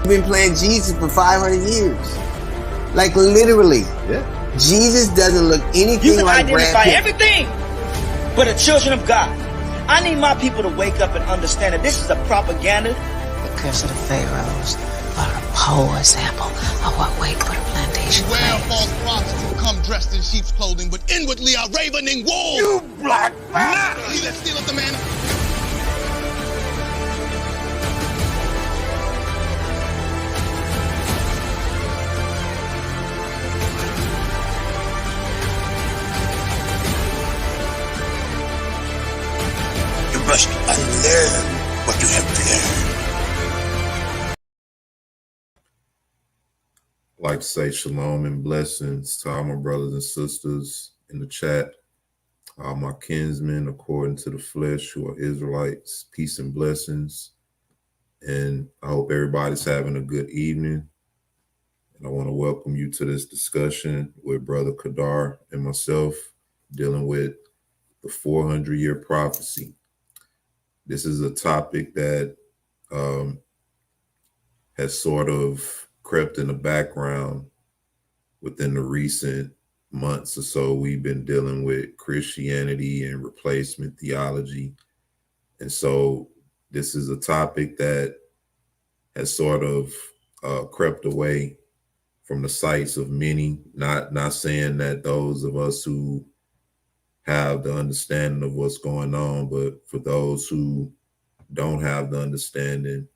been playing Jesus for 500 years. Like literally. Yeah. Jesus doesn't look anything like Brad Pitt. You can identify everything but the children of God. I need my people to wake up and understand that this is a propaganda. The curse of the Pharaohs are a poor example of what wait for the plantation. Beware false prophets who come dressed in sheep's clothing, but inwardly are ravening wolves. You black bastard! He that stealeth the man. You must unlearn what you have learned. I'd like to say shalom and blessings to all my brothers and sisters in the chat, all my kinsmen according to the flesh who are Israelites. Peace and blessings. And I hope everybody's having a good evening. And I want to welcome you to this discussion with Brother Kadar and myself dealing with the 400-year prophecy. This is a topic that has sort of crept in the background within the recent months or so. We've been dealing with Christianity and replacement theology. And so this is a topic that has sort of crept away from the sights of many, not saying that those of us who have the understanding of what's going on, but for those who don't have the understanding,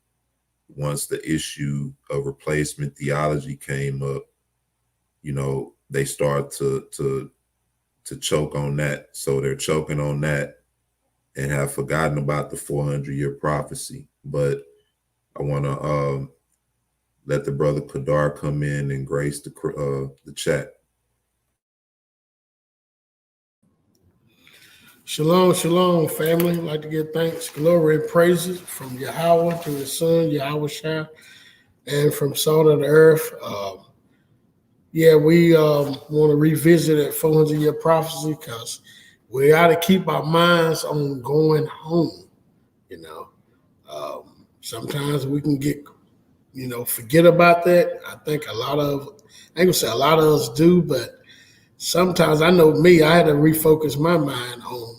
once the issue of replacement theology came up, they start to choke on that. So they're choking on that and have forgotten about the 400-year prophecy. But I want to let the brother Kadar come in and grace the chat. Shalom, shalom, family. I'd like to give thanks, glory, and praises from Yahweh to his son, Yahweh Shai, and from salt of the earth. We want to revisit that 400-year prophecy because we got to keep our minds on going home. Sometimes we can get, forget about that. I think I ain't gonna say a lot of us do, but sometimes I know me, I had to refocus my mind on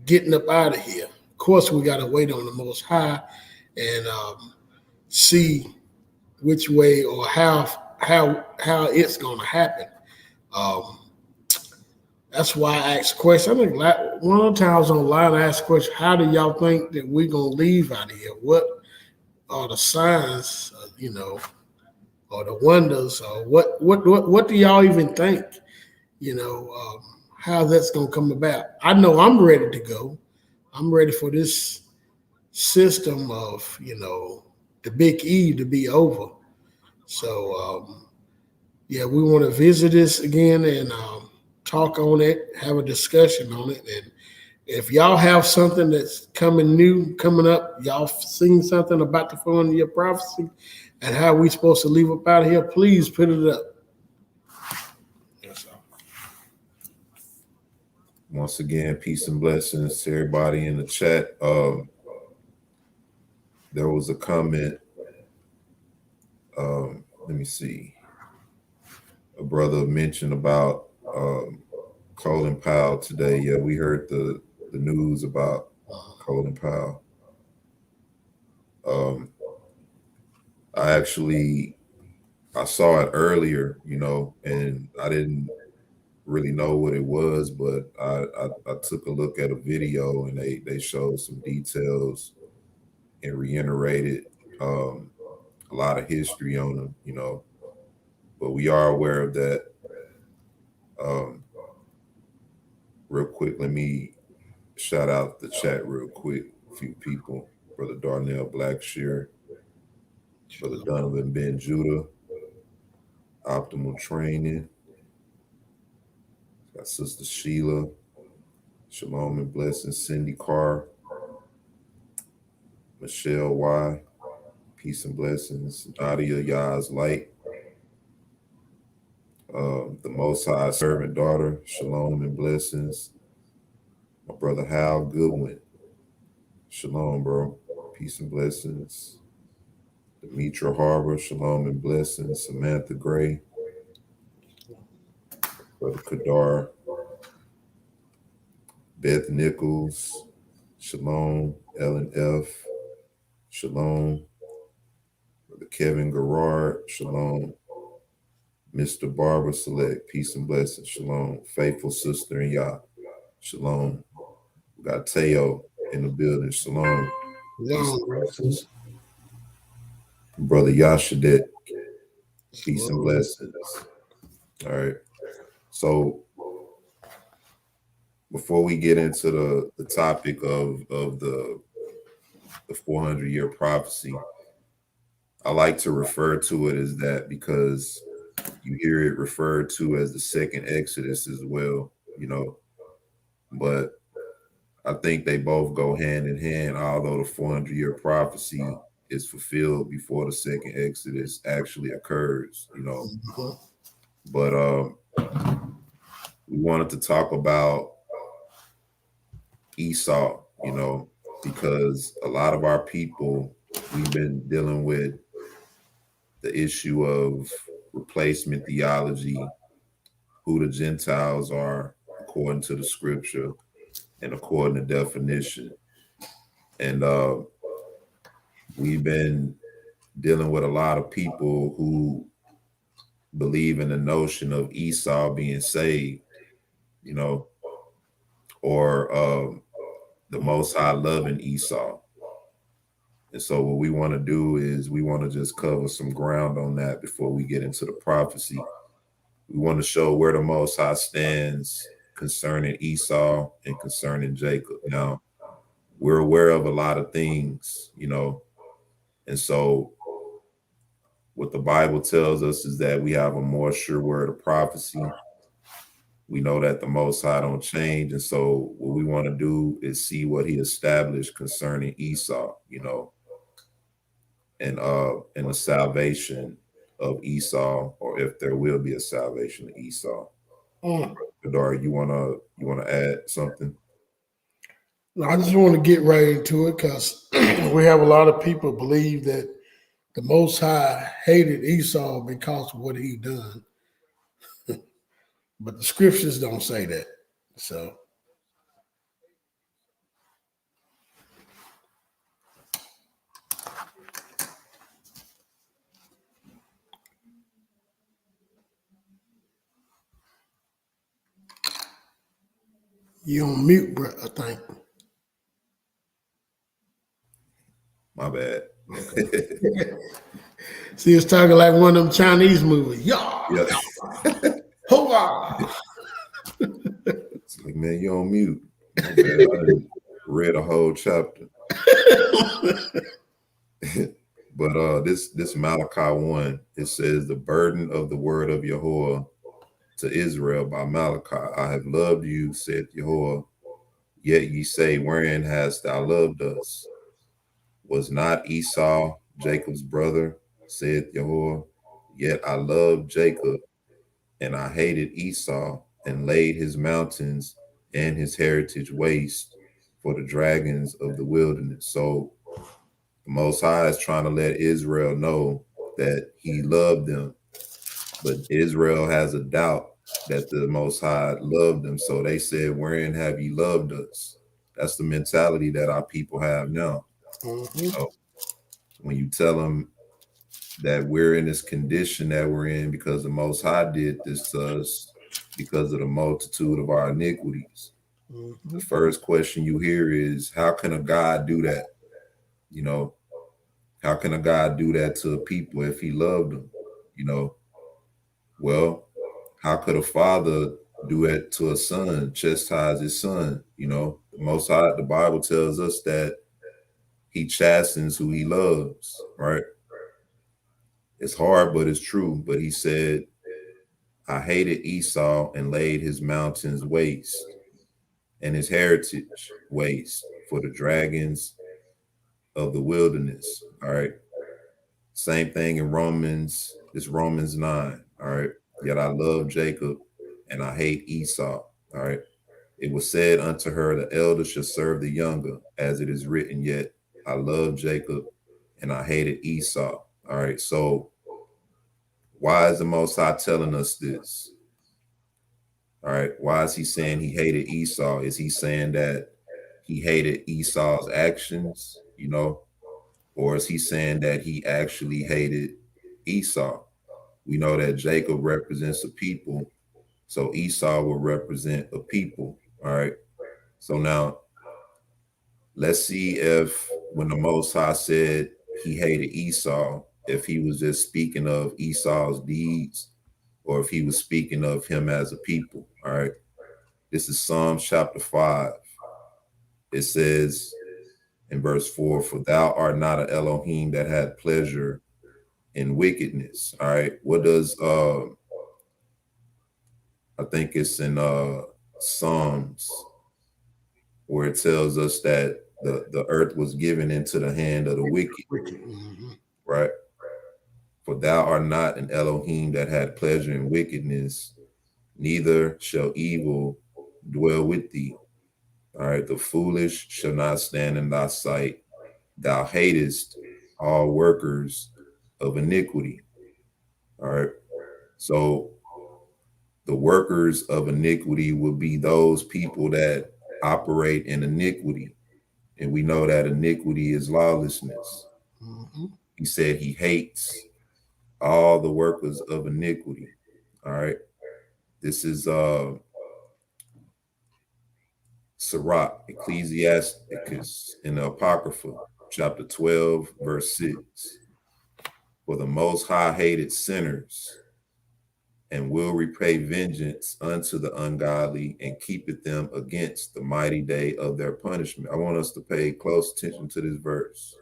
getting up out of here. Of course, we got to wait on the Most High and see which way or how it's going to happen. That's why I asked questions. I think one of the times online I asked questions, how do y'all think that we're going to leave out of here? What are the signs, or the wonders, or what do y'all even think? How that's going to come about. I know I'm ready to go. I'm ready for this system of, the big E to be over. So, we want to visit this again and talk on it, have a discussion on it. And if y'all have something that's coming up, y'all seen something about the 400-year prophecy and how we supposed to leave up out of here, please put it up. Once again, peace and blessings to everybody in the chat. There was a comment. Let me see. A brother mentioned about Colin Powell today. Yeah, we heard the news about Colin Powell. I saw it earlier, and I didn't really know what it was, but I took a look at a video and they showed some details and reiterated a lot of history on him, but we are aware of that. Real quick, let me shout out the chat real quick. A few people: Brother Darnell Blackshear, Brother Donovan Ben Judah, Optimal Training, got Sister Sheila, Shalom and Blessings, Cindy Carr, Michelle Y, Peace and Blessings, Nadia Yah's Light, the Most High Servant Daughter, Shalom and Blessings, my brother Hal Goodwin, Shalom, bro, Peace and Blessings, Demetra Harbor, shalom and blessings. Samantha Gray, Brother Kadar, Beth Nichols, shalom. Ellen F, shalom. Brother Kevin Garrard, shalom. Mr. Barbara Select, peace and blessings, shalom. Faithful sister in Yah, shalom. We got Teo in the building, shalom. Peace and blessings. Brother Yashadet, peace and blessings. All right. So before we get into the topic of the 400-year prophecy, I like to refer to it as that because you hear it referred to as the second Exodus as well, but I think they both go hand in hand, although the 400-year prophecy is fulfilled before the second Exodus actually occurs, But we wanted to talk about Esau, because a lot of our people, we've been dealing with the issue of replacement theology, who the Gentiles are according to the scripture and according to definition. And we've been dealing with a lot of people who believe in the notion of Esau being saved, or the Most High loving Esau. And so what we want to do is we want to just cover some ground on that before we get into the prophecy. We want to show where the Most High stands concerning Esau and concerning Jacob. Now, we're aware of a lot of things, and so what the Bible tells us is that we have a more sure word of prophecy. We know that the Most High don't change. And so what we want to do is see what he established concerning Esau, and the salvation of Esau, or if there will be a salvation of Esau. Kadar, you wanna add something? No, I just want to get right into it because we have a lot of people believe that the Most High hated Esau because of what he done. But the scriptures don't say that. So you on mute, bro, I think. My bad. See, it's talking like one of them Chinese movies. Yeah. It's like, man, you're on mute. My bad. I read a whole chapter. But this Malachi 1, it says, the burden of the word of Yahuwah to Israel by Malachi. I have loved you, saith Yahuwah. Yet ye say, wherein hast thou loved us? Was not Esau Jacob's brother, saith Yahuwah? Yet I loved Jacob, and I hated Esau, and laid his mountains and his heritage waste for the dragons of the wilderness. So the Most High is trying to let Israel know that he loved them, but Israel has a doubt that the Most High loved them. So they said, wherein have you loved us? That's the mentality that our people have now. So when you tell them that we're in this condition that we're in because the Most High did this to us because of the multitude of our iniquities, the first question you hear is, how can a God do that? How can a God do that to a people if he loved them? Well, how could a father do that to a son, chastise his son? The Most High, the Bible tells us that he chastens who he loves, right? It's hard, but it's true. But he said, I hated Esau and laid his mountains waste and his heritage waste for the dragons of the wilderness. All right. Same thing in Romans. It's Romans 9. All right. Yet I love Jacob and I hate Esau. All right. It was said unto her, the elder shall serve the younger, as it is written, yet I love Jacob and I hated Esau. All right. So why is the Most High telling us this? All right. Why is he saying he hated Esau? Is he saying that he hated Esau's actions, or is he saying that he actually hated Esau? We know that Jacob represents a people, so Esau will represent a people. All right. So now let's see if when the Most High said he hated Esau, if he was just speaking of Esau's deeds or if he was speaking of him as a people. All right. This is Psalms chapter 5. It says in verse 4, "For thou art not an Elohim that had pleasure in wickedness." All right. What does I think it's in Psalms where it tells us that the earth was given into the hand of the wicked, right? "For thou art not an Elohim that had pleasure in wickedness, neither shall evil dwell with thee. All right. The foolish shall not stand in thy sight. Thou hatest all workers of iniquity." All right. So the workers of iniquity would be those people that operate in iniquity. And we know that iniquity is lawlessness. He said he hates all the workers of iniquity. All right. This is Sirach, Ecclesiasticus in the Apocrypha, chapter 12, verse 6. "For the Most High hated sinners and will repay vengeance unto the ungodly and keepeth them against the mighty day of their punishment." I want us to pay close attention to this verse.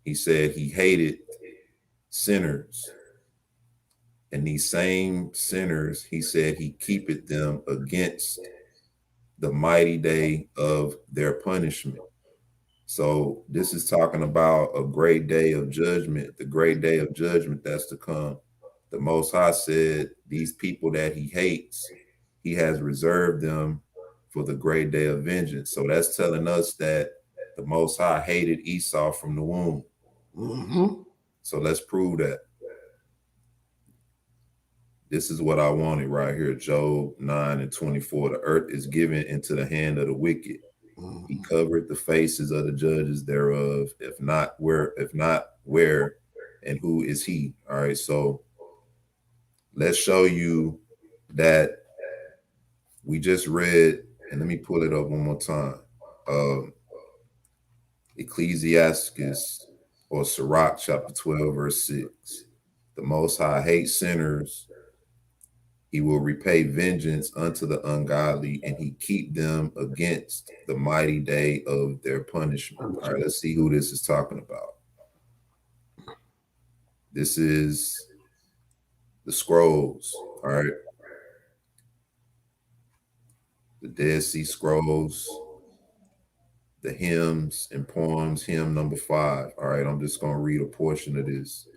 He said he hated sinners, and these same sinners, he said he keepeth them against the mighty day of their punishment. So this is talking about a great day of judgment, the great day of judgment that's to come. The Most High said these people that he hates, he has reserved them for the great day of vengeance. So that's telling us that the Most High hated Esau from the womb. So let's prove that. This is what I wanted right here. Job 9:24. "The earth is given into the hand of the wicked. He covered the faces of the judges thereof. If not where, and who is he?" All right. So let's show you that we just read, and let me pull it up one more time. Ecclesiasticus or Sirach chapter 12, verse 6. "The Most High hates sinners. He will repay vengeance unto the ungodly, and he keep them against the mighty day of their punishment." All right, let's see who this is talking about. This is the scrolls. All right. The Dead Sea Scrolls, the hymns and poems, hymn number 5. All right, I'm just going to read a portion of this.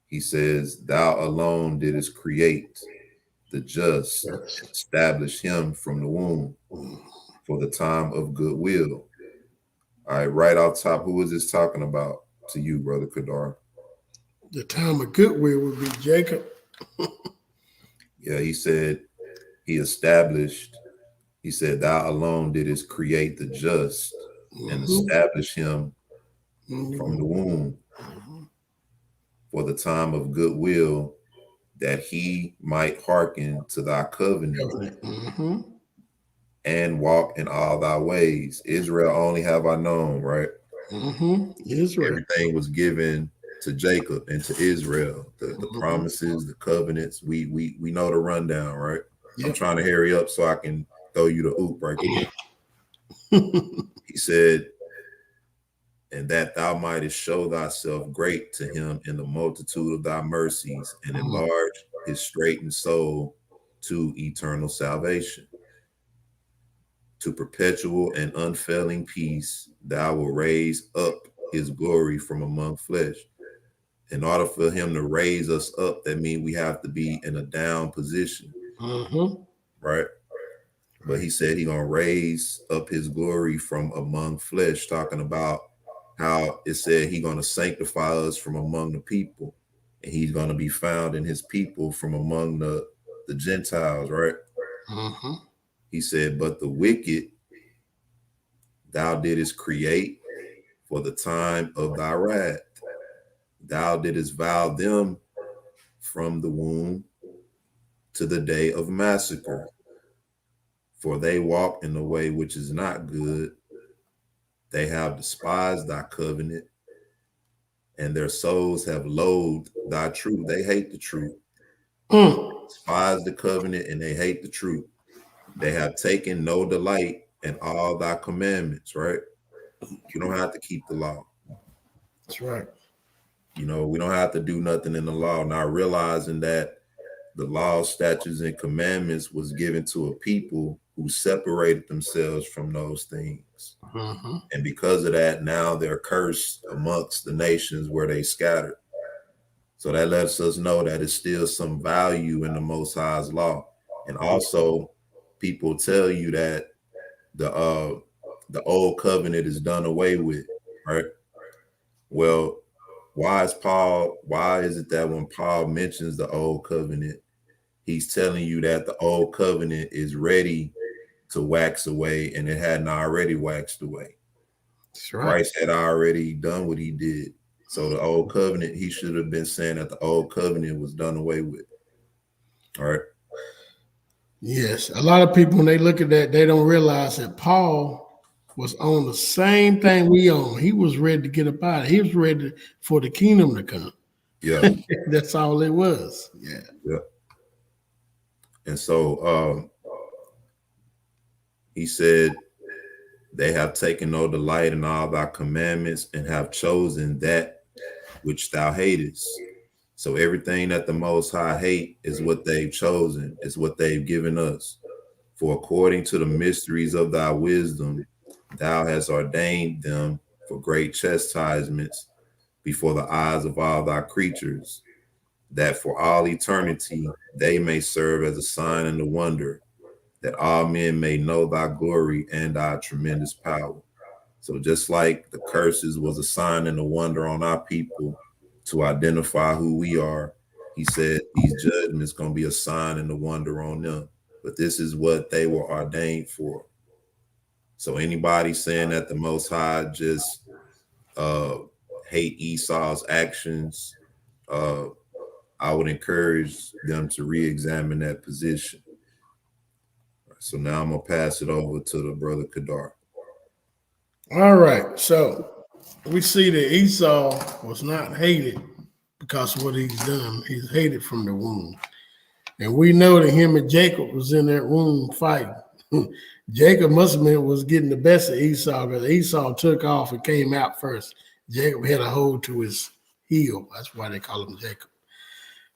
He says, "Thou alone didst create the just, establish him from the womb for the time of goodwill." All right, right off top, who is this talking about to you, Brother Kadar? The time of goodwill would be Jacob. Yeah, he said he established, he said, "Thou alone didst create the just and establish him from the womb for the time of goodwill, that he might hearken to thy covenant and walk in all thy ways. Israel only have I known," right? Israel. Everything was given to Jacob and to Israel. The promises, the covenants. We know the rundown, right? Yep. I'm trying to hurry up so I can throw you the oop right quick. He said, "And that thou mightest show thyself great to him in the multitude of thy mercies, and enlarge his straitened soul to eternal salvation. To perpetual and unfailing peace, thou will raise up his glory from among flesh." In order for him to raise us up, that means we have to be in a down position, right? But he said he's going to raise up his glory from among flesh, talking about how it said he's going to sanctify us from among the people, and he's going to be found in his people from among the Gentiles, right? Mm-hmm. He said, but the wicked thou didst create for the time of thy wrath. Thou didst vow them from the womb to the day of massacre. For they walk in the way which is not good. They have despised thy covenant, and their souls have loathed thy truth. They hate the truth. Despise the covenant, and they hate the truth. They have taken no delight in all thy commandments, right? You don't have to keep the law. That's right. You know, we don't have to do nothing in the law. Now, realizing that the law, statutes, and commandments was given to a people who separated themselves from those things. Mm-hmm. And because of that, now they're cursed amongst the nations where they scattered. So that lets us know that it's still some value in the Most High's law. And also, people tell you that the old covenant is done away with, right? Well, why is it that when Paul mentions the old covenant, he's telling you that the old covenant is ready to wax away, and it hadn't already waxed away? That's right. Christ had already done what he did. So the old covenant, he should have been saying that the old covenant was done away with. All right. Yes. A lot of people, when they look at that, they don't realize that Paul was on the same thing we on. He was ready to get up out of it. He was ready for the kingdom to come. Yeah. That's all it was. Yeah. Yeah. And so he said, they have taken no delight in all thy commandments and have chosen that which thou hatest. So everything that the Most High hate is what they've chosen, is what they've given us. For according to the mysteries of thy wisdom, thou hast ordained them for great chastisements before the eyes of all thy creatures, that for all eternity they may serve as a sign and a wonder, that all men may know thy glory and thy tremendous power. So just like the curses was a sign and a wonder on our people to identify who we are, he said these judgments going to be a sign and a wonder on them. But this is what they were ordained for. So anybody saying that the Most High just hate Esau's actions, I would encourage them to re-examine that position. So now I'm going to pass it over to the brother Kadar. All right. So we see that Esau was not hated because of what he's done. He's hated from the womb. And we know that him and Jacob was in that womb fighting. Jacob must have been was getting the best of Esau because Esau took off and came out first. Jacob had a hold to his heel. That's why they call him Jacob.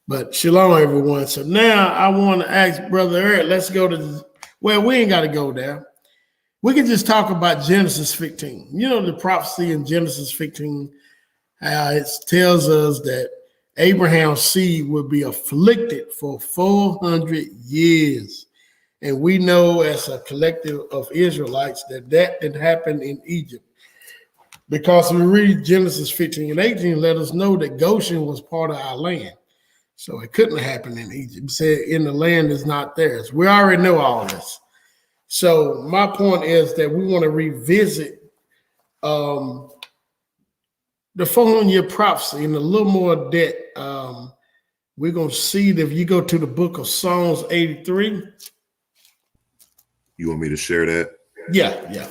But shalom, everyone. So now I want to ask Brother Eric, let's go to, well, we ain't got to go there. We can just talk about Genesis 15. You know, the prophecy in Genesis 15, it tells us that Abraham's seed will be afflicted for 400 years. And we know as a collective of Israelites that didn't happen in Egypt. Because we read Genesis 15 and 18, let us know that Goshen was part of our land. So it couldn't happen in Egypt. It said in the land is not theirs. We already know all this. So my point is that we want to revisit the 400-year prophecy in a little more depth. We're going to see that if you go to the book of Psalms 83. You want me to share that? Yeah.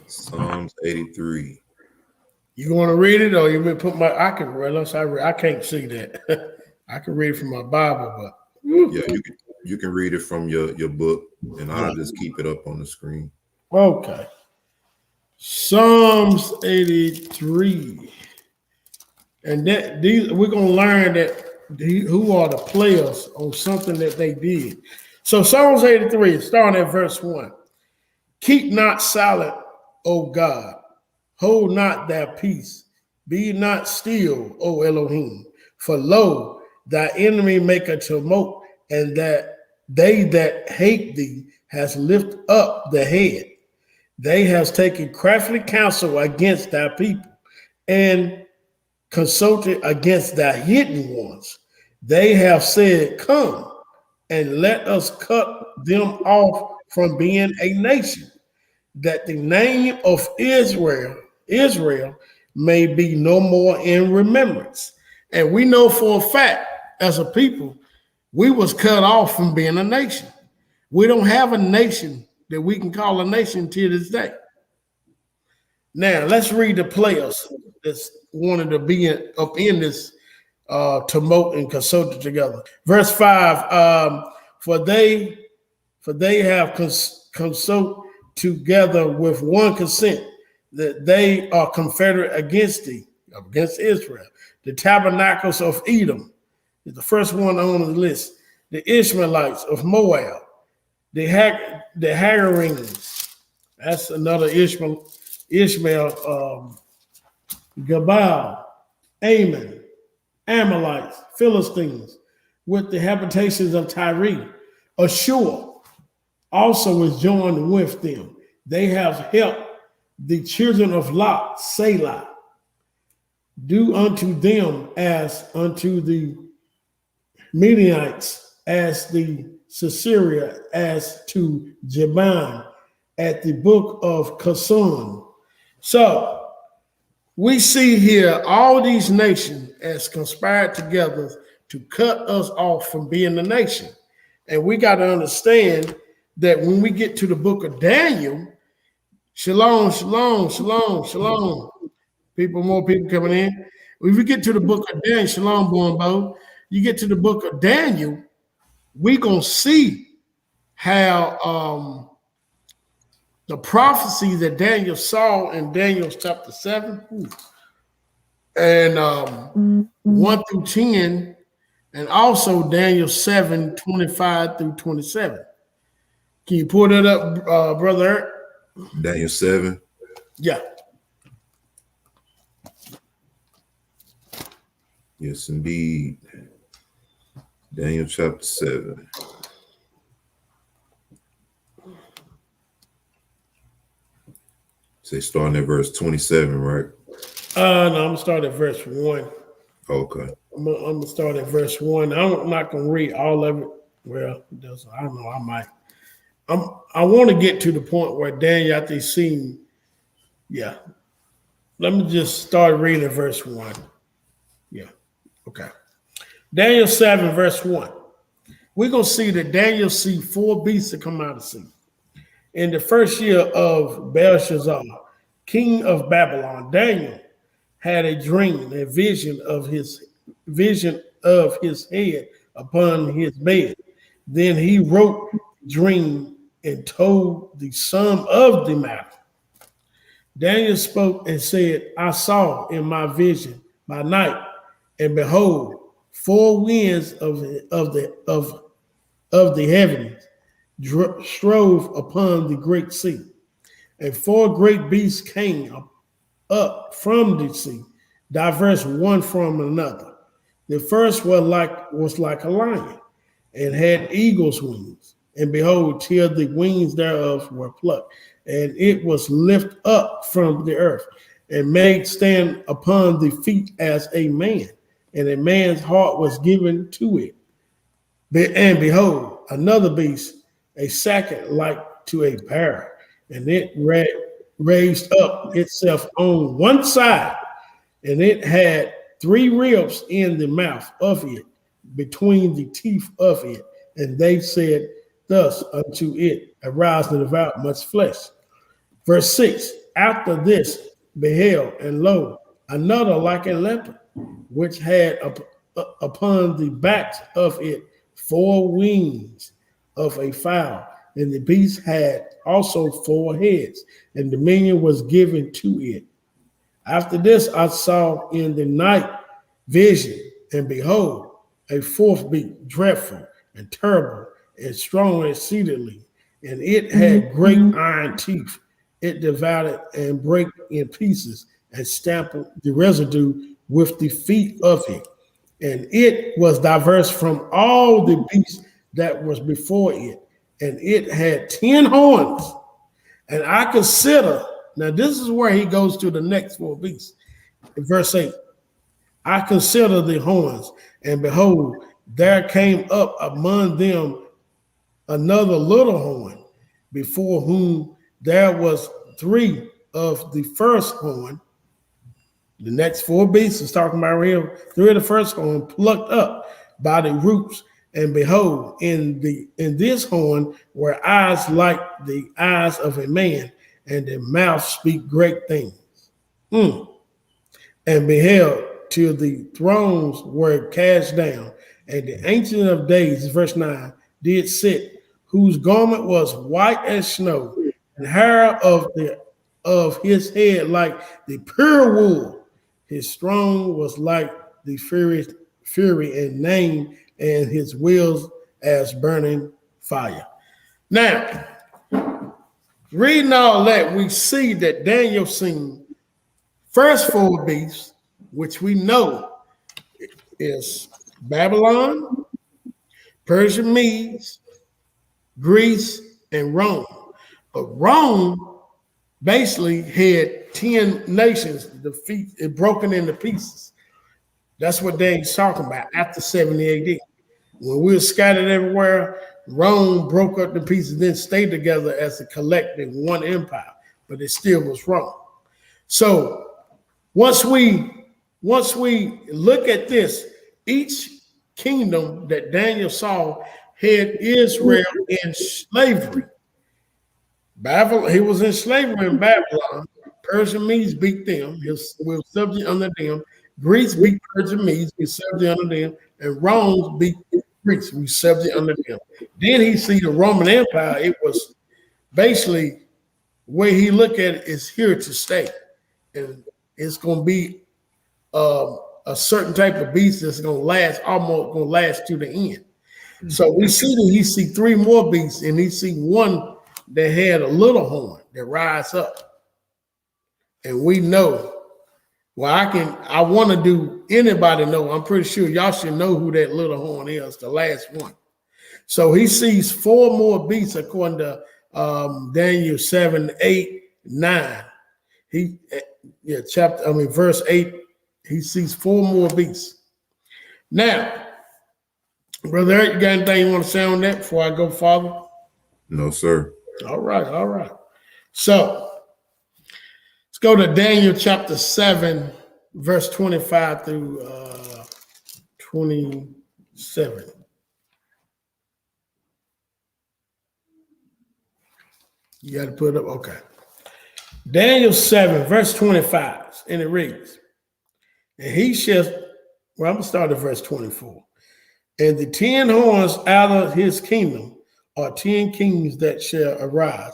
Psalms 83. You want to read it, or you may put my? I can read. I can't see that. I can read from my Bible, but Yeah, you can read it from your book, and I'll just keep it up on the screen. okay. Psalms 83. And we're going to learn that who are the players on something that they did. So Psalms 83, starting at verse 1. Keep not silent, O God. Hold not thy peace. Be not still, O Elohim. For lo, thy enemy make a tumult, and that they that hate thee has lift up the head. They has taken crafty counsel against thy people, and consulted against thy hidden ones. They have said, come and let us cut them off from being a nation, that the name of Israel may be no more in remembrance. And we know for a fact, as a people, we was cut off from being a nation. We don't have a nation that we can call a nation to this day. Now, let's read the players that's wanted to be up in this tumult and consulted together. Verse 5, for they have consult together with one consent, that they are confederate against thee, against Israel. The tabernacles of Edom is the first one on the list. The Ishmaelites of Moab, the Hagarenes, that's another Ishmael, Gabal, Ammon, Amalekites, Philistines, with the habitations of Tyre. Ashur also is joined with them. They have helped the children of Lot, Selah. Do unto them as unto the Midianites, as the Sisera, as to Jabin at the book of Kasun. So we see here all these nations as conspired together to cut us off from being a nation. And we got to understand that when we get to the book of Daniel, shalom, shalom, shalom, shalom. More people coming in. If we get to the book of Daniel, shalom, Bo, you get to the book of Daniel, we're going to see how the prophecy that Daniel saw in Daniel chapter 7 and 1 through 10, and also Daniel 7, 25 through 27. Can you pull that up, Brother? Daniel 7. Yeah. Yes, indeed. Daniel chapter 7. Say starting at verse 27, right? No, I'm gonna start at verse 1. Okay. I'm gonna start at verse 1. I'm not gonna read all of it. Well, I don't know. I might. I want to get to the point where Daniel, after he's seen. Yeah. Let me just start reading verse 1. Yeah. Okay. Daniel 7, verse 1. We're going to see that Daniel see 4 beasts that come out of the sea. In the first year of Belshazzar, king of Babylon, Daniel had a dream, a vision of his head upon his bed. Then he wrote the dream and told the sum of the matter. Daniel spoke and said, I saw in my vision by night, and behold, 4 winds of the heavens strove upon the great sea, and 4 great beasts came up from the sea, diverse one from another. The first was like a lion, and had eagle's wings, and behold, till the wings thereof were plucked, and it was lifted up from the earth, and made stand upon the feet as a man, and a man's heart was given to it. And behold, another beast, a second like to a bear, and it raised up itself on one side, and it had 3 ribs in the mouth of it, between the teeth of it. And they said thus unto it, arise and devour much flesh. Verse 6, after this beheld, and lo, another like a leopard, which had upon the backs of it 4 wings of a fowl, and the beast had also 4 heads, and dominion was given to it. After this I saw in the night vision, and behold, a 4th beast, dreadful and terrible and strong exceedingly, and it had great iron teeth. It devoured and brake in pieces and stamped the residue with the feet of it. And it was diverse from all the beasts that was before it, and it had 10 horns. And I consider, now this is where he goes to the next 4 beasts. In verse 8, I consider the horns, and behold, there came up among them another little horn, before whom there was 3 of the first horn. The next 4 beasts is talking about here, 3 of the first horn plucked up by the roots. And behold, in this horn were eyes like the eyes of a man, and the mouth speak great things. And beheld till the thrones were cast down, and the Ancient of Days, verse 9, did sit, whose garment was white as snow, and hair of his head like the pure wool. His throne was like the fury and name, and his wheels as burning fire. Now, reading all that, we see that Daniel seen first 4 beasts, which we know is Babylon, Persia, Medes, Greece, and Rome. But Rome basically had 10 nations, broken into pieces. That's what Daniel's talking about after 70 AD. When we were scattered everywhere, Rome broke up the pieces, then stayed together as a collective one empire, but it still was Rome. So once we look at this, each kingdom that Daniel saw had Israel in slavery. Babylon, he was in slavery in Babylon. Persia Medes beat them. We were subject under them. Greece beat Persia Medes. We subject under them. And Rome beat Greece. We subject under them. Then he see the Roman Empire. It was basically, the way he look at it, is here to stay. And it's going to be a certain type of beast that's going to last to the end. So we see that he see 3 more beasts, and he see one that had a little horn that rise up. And we know, well, I want to do anybody know, I'm pretty sure y'all should know who that little horn is, the last one. So he sees 4 more beasts according to Daniel 7, 8, 9. Verse 8, he sees 4 more beasts. Now, Brother Eric, you got anything you want to say on that before I go farther? No, sir. All right. So let's go to Daniel chapter 7, verse 25 through 27. You got to put it up. Okay. Daniel 7, verse 25, and it reads, and he shall, well, I'm going to start at verse 24. And the 10 horns out of his kingdom are 10 kings that shall arise.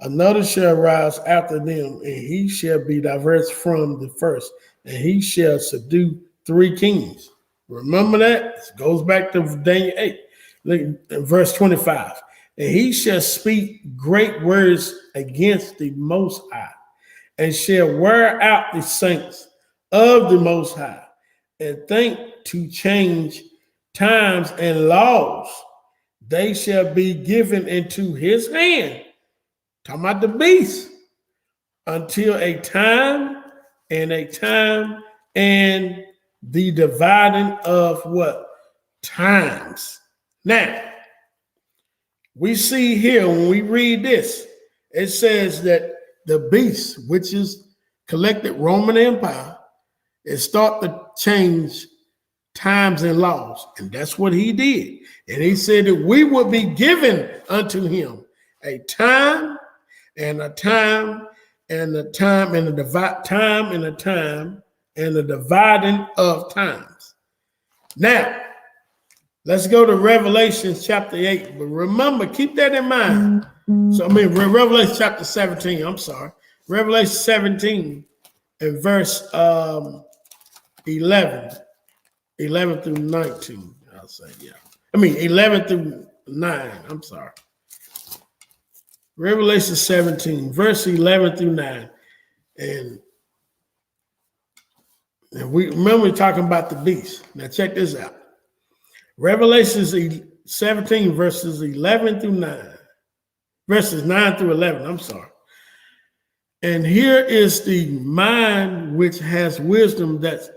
Another shall arise after them, and he shall be diverse from the first, and he shall subdue 3 kings. Remember that? It goes back to Daniel 8, verse 25. And he shall speak great words against the Most High, and shall wear out the saints of the Most High, and think to change times and laws. They shall be given into his hand, talking about the beast, until a time and the dividing of what? Times. Now, we see here when we read this, it says that the beast, which is collected Roman Empire, is start to change times and laws. And that's what he did. And he said that we would be given unto him a time and a time and a time and a time and a time and a dividing of times. Now, let's go to Revelation chapter 8. But remember, keep that in mind. So, Revelation chapter 17, I'm sorry. Revelation 17 and verse 11 through 19, I'll say, 11 through 9, I'm sorry. Revelation 17, verse 11 through 9. And we remember we're talking about the beast. Now check this out. Revelation 17, verses 11 through 9. Verses 9 through 11, I'm sorry. And here is the mind which has wisdom, the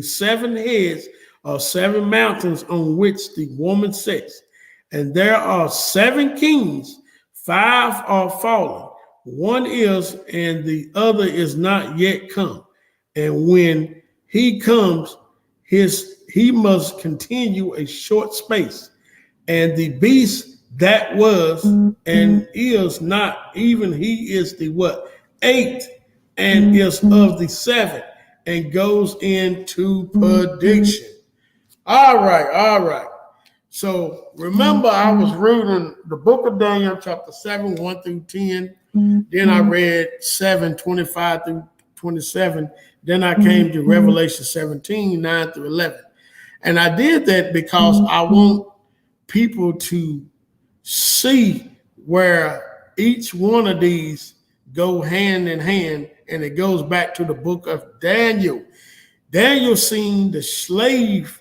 7 heads are 7 mountains on which the woman sits. And there are 7 kings, 5 are fallen, 1 is, and the other is not yet come. And when he comes, he must continue a short space. And the beast that was and is not, even he is the what? 8th, and is of the 7th, and goes into perdition. All right. So remember, I was reading the book of Daniel, chapter 7, 1 through 10. Then I read 7, 25 through 27. Then I came to Revelation 17, 9 through 11. And I did that because I want people to see where each one of these go hand in hand, and it goes back to the book of Daniel. Daniel seen the slavery,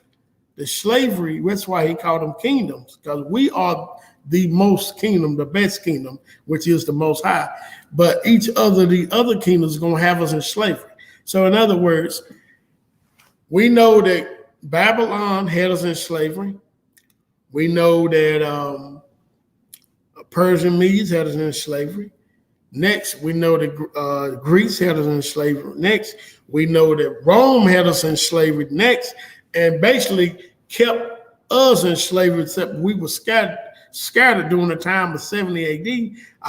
that's why he called them kingdoms, because we are the most kingdom, the best kingdom, which is the most high. But the other kingdoms are going to have us in slavery. So in other words, we know that Babylon had us in slavery. We know that Persian Medes had us in slavery. Next, we know that Greece had us in slavery. Next, we know that Rome had us in slavery. Next, and basically kept us in slavery, except we were scattered during the time of 70 AD.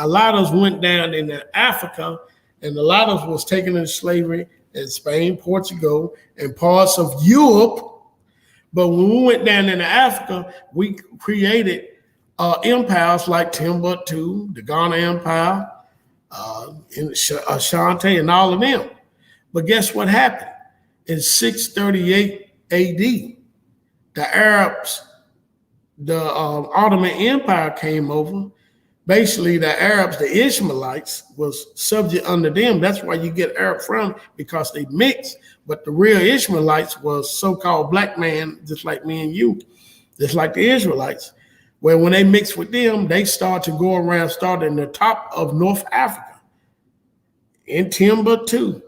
A lot of us went down into Africa, and a lot of us was taken into slavery in Spain, Portugal, and parts of Europe. But when we went down into Africa, we created empires like Timbuktu, the Ghana Empire, Ashanti, and all of them. But guess what happened? In 638 AD, the Arabs, the Ottoman Empire came over. Basically, the Arabs, the Ishmaelites, was subject under them. That's why you get Arab from, because they mixed. But the real Ishmaelites was so-called black man, just like me and you, just like the Israelites. Where when they mixed with them, they started to go around, started in the top of North Africa, in Timbuktu,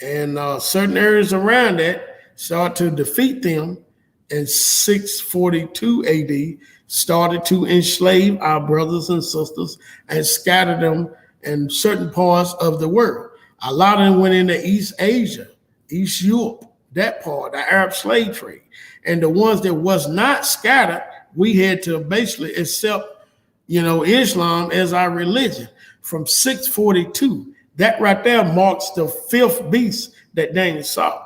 and certain areas around that, started to defeat them. In 642 AD, started to enslave our brothers and sisters and scatter them in certain parts of the world. A lot of them went into East Asia, East Europe, that part, the Arab slave trade. And the ones that was not scattered, we had to basically accept, Islam as our religion from 642. That right there marks the 5th beast that Daniel saw.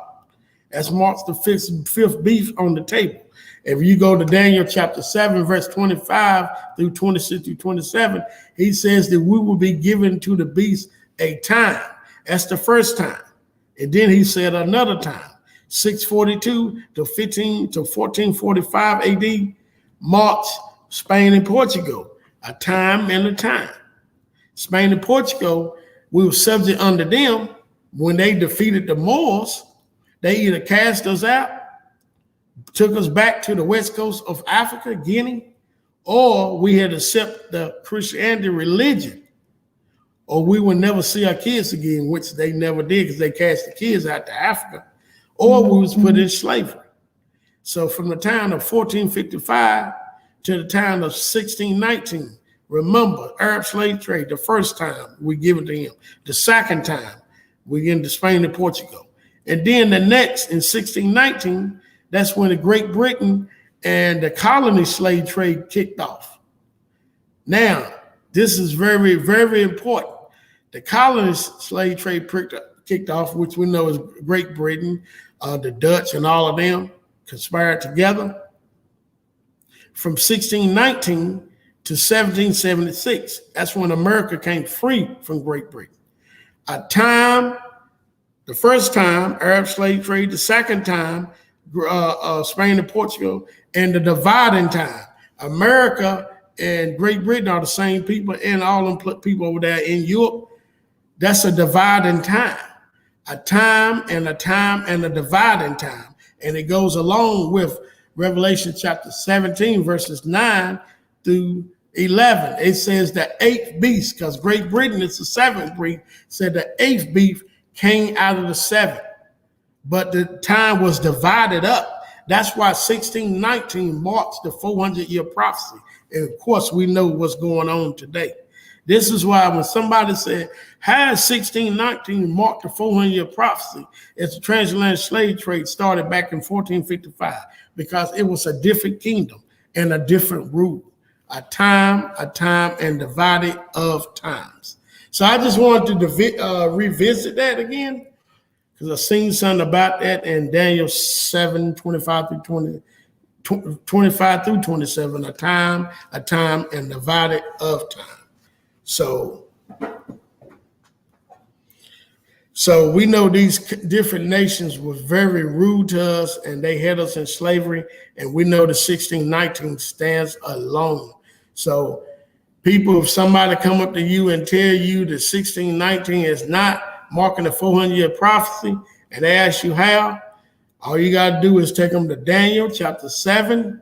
That marks the fifth beast on the table. If you go to Daniel chapter 7, verse 25 through 26 through 27, he says that we will be given to the beast a time. That's the first time. And then he said another time, 642 to 1445 AD, marks Spain and Portugal, a time and a time. Spain and Portugal, we were subject under them. When they defeated the Moors, they either cast us out, took us back to the west coast of Africa, Guinea, or we had to accept the Christianity religion, or we would never see our kids again, which they never did because they cast the kids out to Africa, or we was put in slavery. So from the time of 1455 to the time of 1619, remember, Arab slave trade, the first time we give it to him. The second time, we get into Spain and Portugal. And then the next, in 1619, that's when the Great Britain and the colony slave trade kicked off. Now, this is very, very important. The colony slave trade kicked off, which we know is Great Britain, the Dutch, and all of them conspired together. From 1619 to 1776, that's when America came free from Great Britain. The first time, Arab slave trade, the second time, Spain and Portugal, and the dividing time. America and Great Britain are the same people, and all them people over there in Europe. That's a dividing time. A time and a time and a dividing time. And it goes along with Revelation chapter 17, verses 9 through 11. It says the eighth beast, because Great Britain is the seventh beast, said the eighth beast came out of the seventh. But the time was divided up. That's why 1619 marks the 400-year prophecy. And of course, we know what's going on today. This is why when somebody said, has 1619 marked the 400-year prophecy, it's the transatlantic slave trade started back in 1455, because it was a different kingdom and a different rule, a time, and divided of times. So I just wanted to revisit that again, because I've seen something about that in Daniel 7, 25 through 27, a time, and divided of time. So we know these different nations were very rude to us, and they had us in slavery, and we know the 1619 stands alone. So people, if somebody come up to you and tell you that 1619 is not marking the 400-year prophecy, and they ask you how, all you got to do is take them to Daniel chapter 7,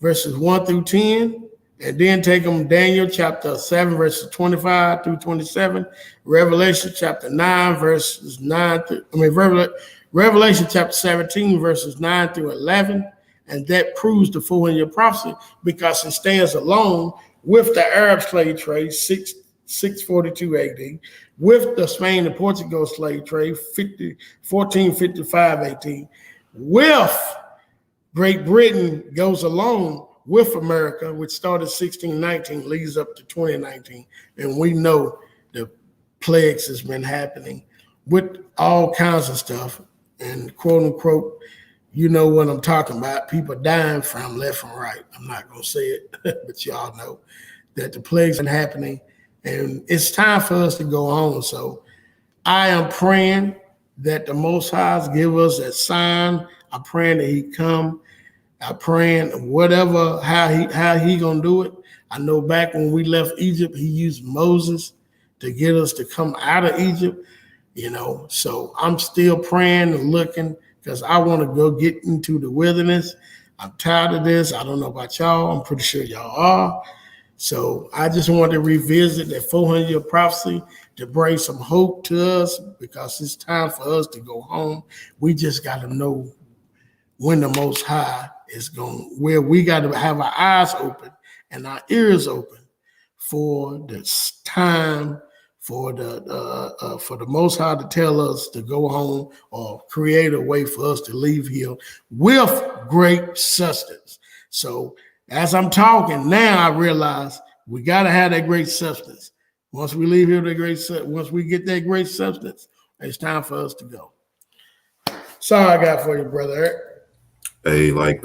verses 1 through 10, and then take them to Daniel chapter 7, verses 25 through 27, Revelation chapter 9, verses 9 through, Revelation chapter 17, verses 9 through 11, and that proves the 400-year prophecy, because it stands alone with the Arab slave trade, 642 AD, with the Spain and Portugal slave trade, 1455 AD, with Great Britain goes along with America, which started 1619, leads up to 2019. And we know the plagues has been happening with all kinds of stuff. And quote unquote, you know what I'm talking about, people dying from left and right. I'm not going to say it, but y'all know that the plagues are happening. And it's time for us to go on. So I am praying that the Most High give us that sign. I'm praying that he come. I'm praying whatever, how he gonna do it. I know back when we left Egypt, he used Moses to get us to come out of Egypt, you know. So I'm still praying and looking, because I want to go get into the wilderness. I'm tired of this. I don't know about y'all. I'm pretty sure y'all are. So I just want to revisit that 400-year prophecy to bring some hope to us, because it's time for us to go home. We just got to know when the Most High is going, where we got to have our eyes open and our ears open for this time, for the Most High to tell us to go home, or create a way for us to leave here with great substance. So as I'm talking now, I realize we got to have that great substance. Once we leave here, once we get that great substance, it's time for us to go. Sorry I got for you, brother Eric. Hey, like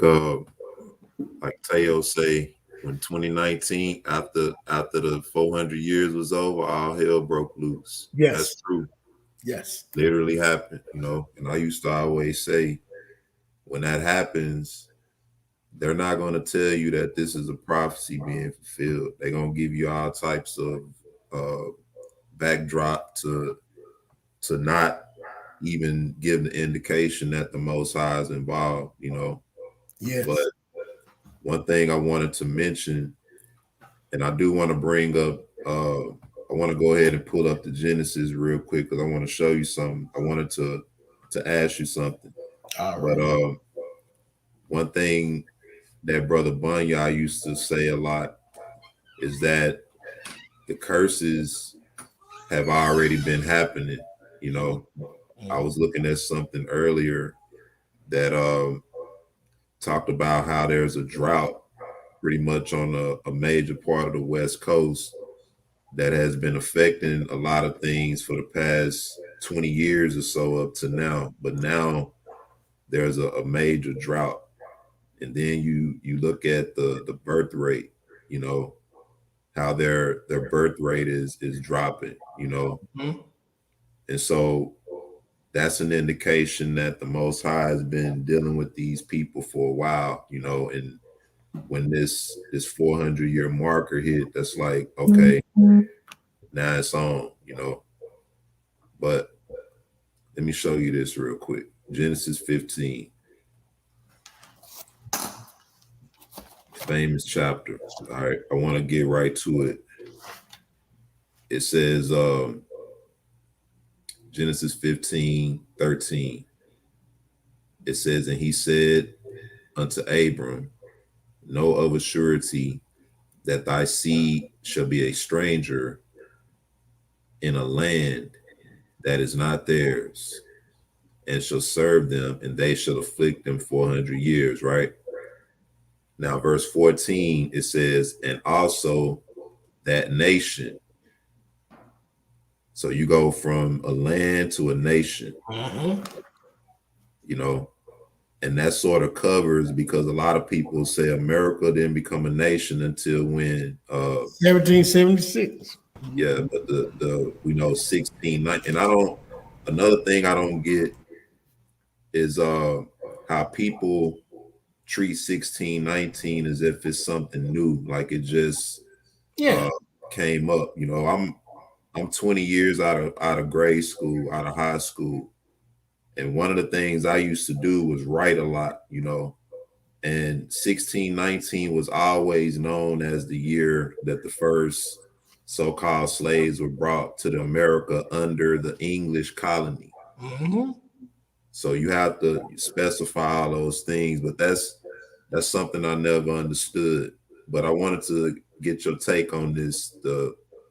Teo say, when 2019, after the 400 years was over, all hell broke loose. Yes. That's true. Yes. Literally happened, you know. And I used to always say, when that happens, they're not going to tell you that this is a prophecy being fulfilled. They're going to give you all types of backdrop to not even give the indication that the Most High is involved, you know. Yes. But one thing I wanted to mention, and I do want to bring up, I want to go ahead and pull up the Genesis real quick, because I want to show you something. I wanted to ask you something. All right. But one thing that Brother Bunya used to say a lot is that the curses have already been happening, you know. I was looking at something earlier that talked about how there's a drought pretty much on a major part of the West Coast, that has been affecting a lot of things for the past 20 years or so up to now. But now there's a major drought. And then you look at the birth rate, you know, how their birth rate is dropping, you know. Mhm. And so that's an indication that the Most High has been dealing with these people for a while, you know. And when this 400-year marker hit, that's like, okay, now it's on, you know. But let me show you this real quick. Genesis 15, famous chapter. All right, I want to get right to it. It says, Genesis 15:13. It says, and he said unto Abram, know of a surety that thy seed shall be a stranger in a land that is not theirs, and shall serve them, and they shall afflict them 400 years, right? Now, verse 14, it says, and also that nation. So you go from a land to a nation, you know, and that sort of covers, because a lot of people say America didn't become a nation until when 1776. yeah, but the we know 1690. And another thing I don't get is how people treat 1619 as if it's something new, like it just came up. You know, I'm 20 years out of grade school, out of high school. And one of the things I used to do was write a lot, you know, and 1619 was always known as the year that the first so-called slaves were brought to the America under the English colony. So you have to specify all those things, but that's something I never understood. But I wanted to get your take on this,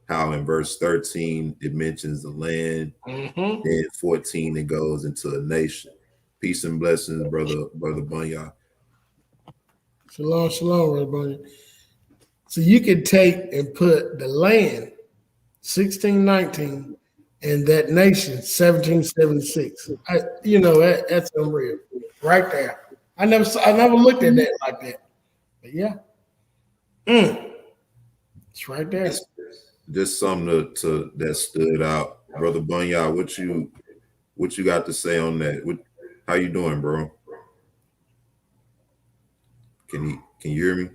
how in verse 13 it mentions the land, and 14 it goes into a nation. Peace and blessings, brother Bunya. Shalom, shalom, Brother Bunny. So you can take and put the land 1619 and that nation 1776. That's unreal, right there. I never looked at that like that. But yeah, it's right there. Just something to that stood out, brother Bunya. What you got to say on that? How you doing, bro? Can you hear me?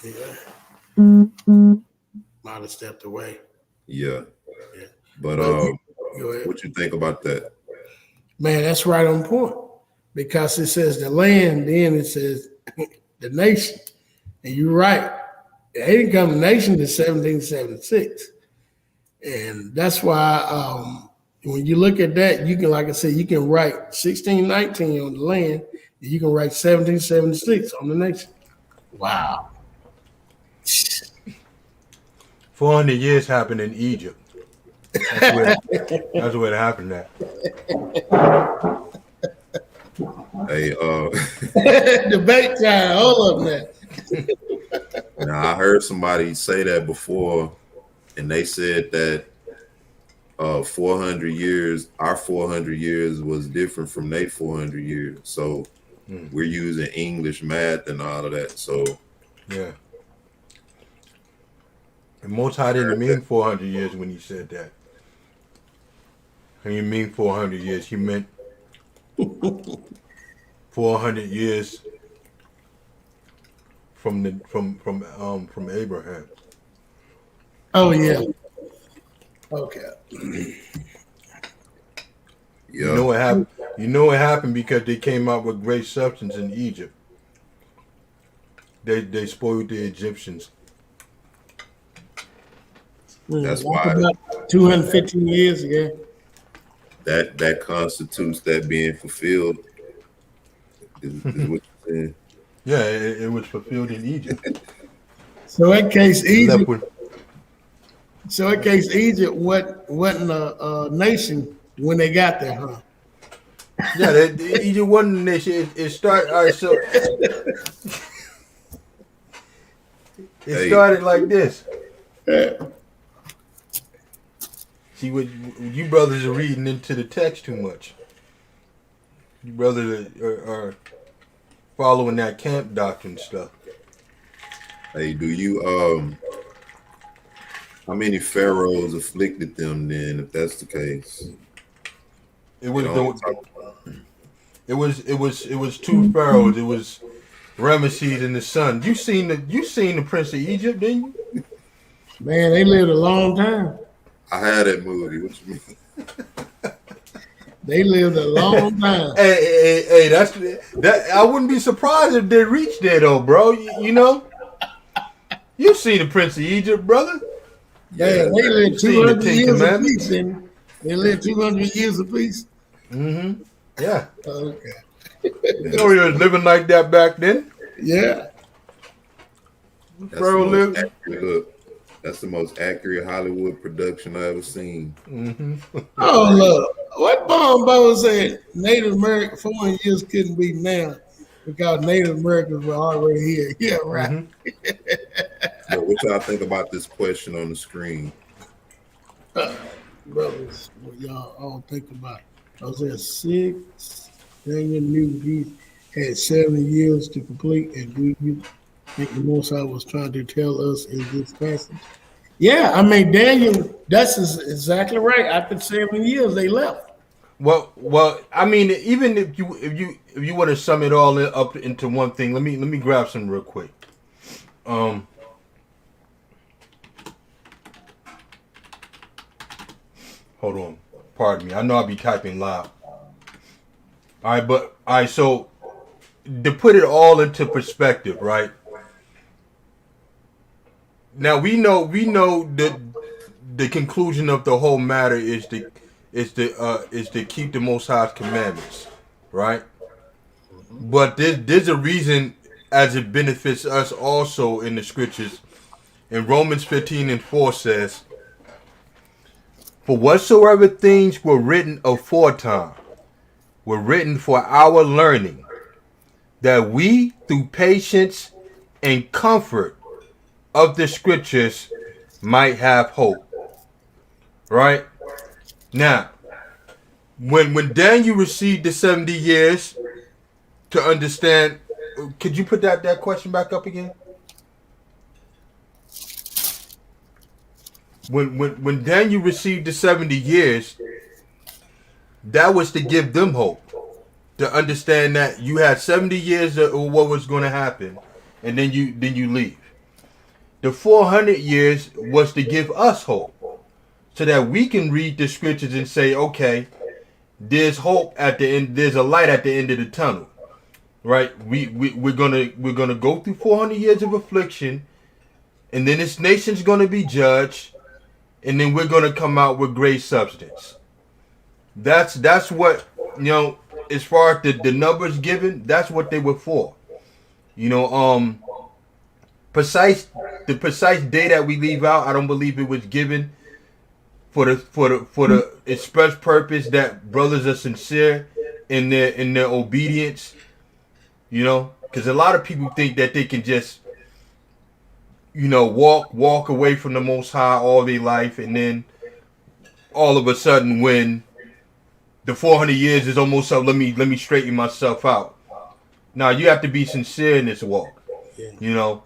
Yeah. Might have stepped away. Yeah. Yeah. But what you think about that? Man, that's right on point. Because it says the land, then it says the nation. And you're right. It didn't come to nation to 1776. And that's why when you look at that, you can, like I said, you can write 1619 on the land, and you can write 1776 on the nation. Wow. 400 years happened in Egypt. That's where it happened at. Hey, debate time. Hold up now. Now I heard somebody say that before, and they said that 400 years, our 400 years was different from their 400 years. So we're using English math and all of that. So yeah. And Most High didn't mean 400 years when he said that. When he mean 400 years, he meant 400 years from Abraham. Oh yeah. Okay. yeah. You know what happened? You know what happened because they came out with great substance in Egypt. They spoiled the Egyptians. That's why about 215 years ago. That constitutes that being fulfilled. Is what you're saying? Yeah, it was fulfilled in Egypt. So in case Egypt wasn't a nation when they got there, huh? Yeah, Egypt wasn't a nation. It started. All right, so It started like this. See, what you brothers are reading into the text too much. You brothers are following that camp doctrine stuff. Hey, do you how many pharaohs afflicted them then, if that's the case? It was it was two Mm-hmm. pharaohs. It was Ramesses and the son. You seen the Prince of Egypt, didn't you? Man, they lived a long time. I had that movie. What you mean? They lived a long time. Hey, that. I wouldn't be surprised if they reached there though, bro. You know, you seen the Prince of Egypt, brother. Yeah, they lived seen the 200 Ten years Commandments? apiece, and they lived 200 years apiece. Mm-hmm. Yeah. Okay. You know, he was living like that back then. Yeah. Pharaoh lived. Look, that's the most accurate Hollywood production I ever seen. Mm-hmm. Oh, look. What Bombo said Native American 400 years couldn't be now because Native Americans were already here. Yeah, right. Mm-hmm. So what y'all think about this question on the screen? Brothers, what y'all all think about? I was at 6. Daniel knew he had 70 years to complete, and do you think the Most High was trying to tell us in this passage? Yeah, I mean Daniel. That's exactly right. After 7 years, they left. Well. I mean, even if you want to sum it all up into one thing, let me grab some real quick. Hold on. Pardon me. I know I'll be typing loud. All right. So to put it all into perspective, right? Now we know that the conclusion of the whole matter is to keep the Most High's commandments, right? But there's a reason as it benefits us also in the scriptures. In Romans 15:4 says, "For whatsoever things were written aforetime were written for our learning, that we through patience and comfort of the scriptures might have hope." Right? Now, when Daniel received the 70 years to understand, could you put that question back up again? When Daniel received the 70 years, that was to give them hope. To understand that you had 70 years of what was going to happen, and then you leave. The 400 years was to give us hope, so that we can read the scriptures and say, okay, there's hope at the end. There's a light at the end of the tunnel, right? We're gonna go through 400 years of affliction, and then this nation's gonna be judged, and then we're gonna come out with great substance. That's what, you know. As far as the numbers given, that's what they were for. You know, the precise day that we leave out, I don't believe it was given for the express purpose that brothers are sincere in their obedience. You know, because a lot of people think that they can just, you know, walk away from the Most High all their life, and then all of a sudden when the 400 years is almost up, let me straighten myself out. Now you have to be sincere in this walk. You know,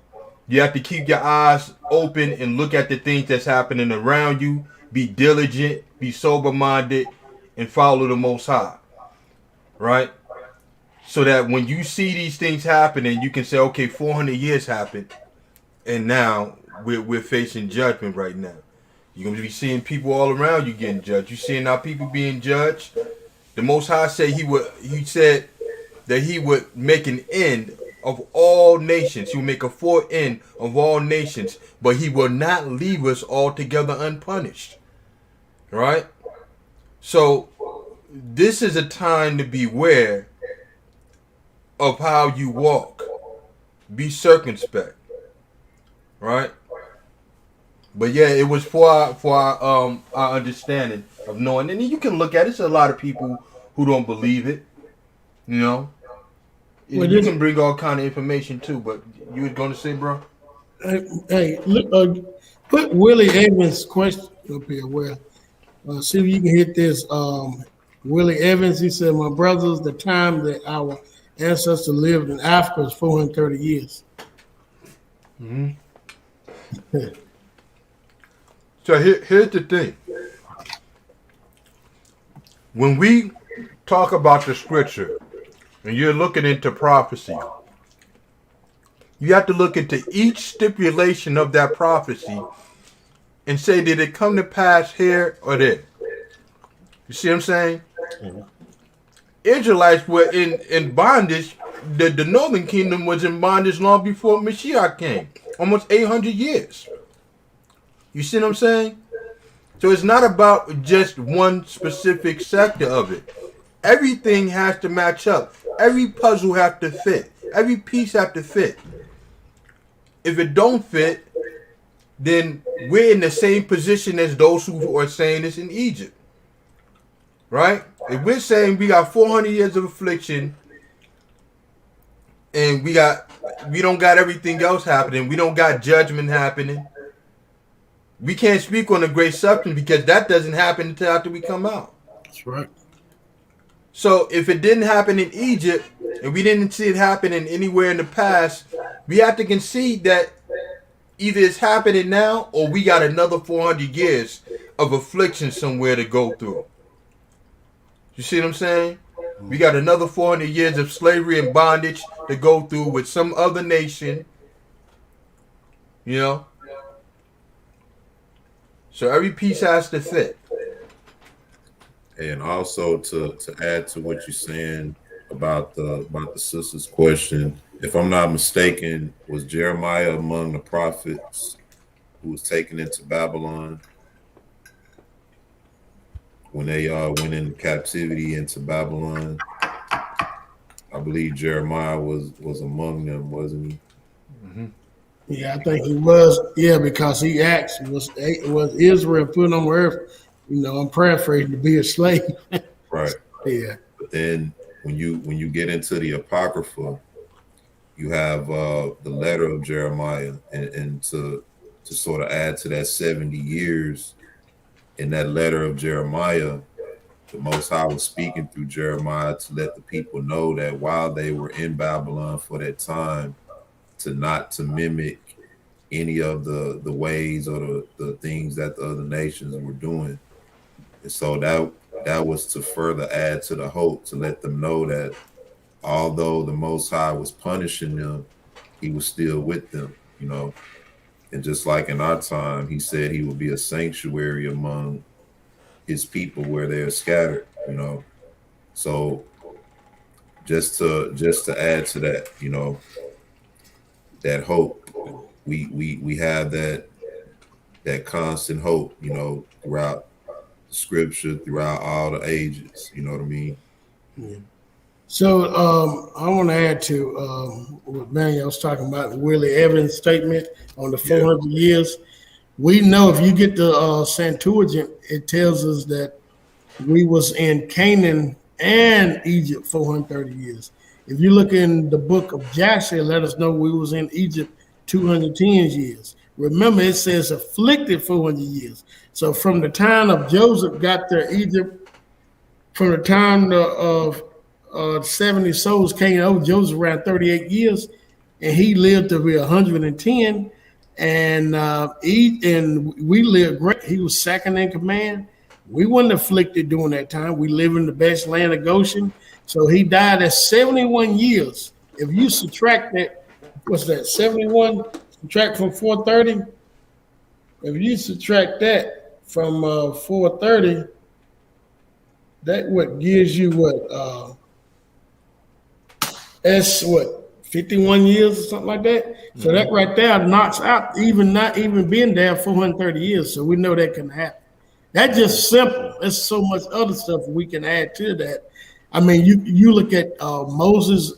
you have to keep your eyes open and look at the things that's happening around you. Be diligent, be sober-minded, and follow the Most High. Right? So that when you see these things happening, you can say, okay, 400 years happened, and now we're facing judgment right now. You're going to be seeing people all around you getting judged. You're seeing how people being judged. The Most High said he said that he would make an end of all nations. He will make a full end of all nations, but he will not leave us altogether unpunished. Right? So this is a time to beware of how you walk. Be circumspect. Right? But yeah, it was for our understanding of knowing. And then you can look at it. There's a lot of people who don't believe it. You know? Well, you can bring all kind of information too, but you was going to say, bro? Hey, look, put Willie Evans' question up here. Well, see if you can hit this. Willie Evans, he said, "My brothers, the time that our ancestors lived in Africa is 430 years." So here's the thing. When we talk about the scripture and you're looking into prophecy, you have to look into each stipulation of that prophecy and say, did it come to pass here or there? You see what I'm saying? Israelites were in bondage. The northern kingdom was in bondage long before Mashiach came. Almost 800 years. You see what I'm saying? So it's not about just one specific sector of it. Everything has to match up. Every puzzle has to fit. Every piece has to fit. If it don't fit, then we're in the same position as those who are saying it's in Egypt. Right? If we're saying we got 400 years of affliction and we don't got everything else happening, we don't got judgment happening, we can't speak on the great substance because that doesn't happen until after we come out. That's right. So if it didn't happen in Egypt and we didn't see it happening anywhere in the past, we have to concede that either it's happening now or we got another 400 years of affliction somewhere to go through. You see what I'm saying? We got another 400 years of slavery and bondage to go through with some other nation. You know? So every piece has to fit. And also to add to what you're saying about the sister's question, if I'm not mistaken, was Jeremiah among the prophets who was taken into Babylon when they went into captivity into Babylon? I believe Jeremiah was among them, wasn't he? Mm-hmm. Yeah, I think he was. Yeah, because he asked, was Israel put on earth? You know, I'm paraphrasing, to be a slave. Right. Yeah. But then when you get into the Apocrypha, you have the letter of Jeremiah, and to sort of add to that 70 years in that letter of Jeremiah, the Most High was speaking through Jeremiah to let the people know that while they were in Babylon for that time, to mimic any of the ways or the things that the other nations were doing. And so that was to further add to the hope, to let them know that although the Most High was punishing them, he was still with them, you know. And just like in our time, he said he would be a sanctuary among his people where they are scattered, you know. So just to add to that, you know, that hope, we have that constant hope, you know, throughout the scripture, throughout all the ages, you know what I mean? Yeah. So I want to add to what Manuel was talking about, Willie Evans' statement on the 400 years. We know if you get the Septuagint, it tells us that we was in Canaan and Egypt 430 years. If you look in the book of Joshua, let us know we was in Egypt 210 years. Remember, it says afflicted 400 years. So from the time of Joseph got to Egypt, from the time of 70 souls came over, Joseph around 38 years, and he lived to be 110. And we lived great. He was second in command. We weren't afflicted during that time. We live in the best land of Goshen. So he died at 71 years. If you subtract that, what's that, 71? Subtract from 430. If you subtract that from 430, that what gives you what? That's what, 51 years or something like that. So that right there knocks out not even being there 430 years. So we know that can happen. That's just simple. There's so much other stuff we can add to that. I mean, you look at Moses'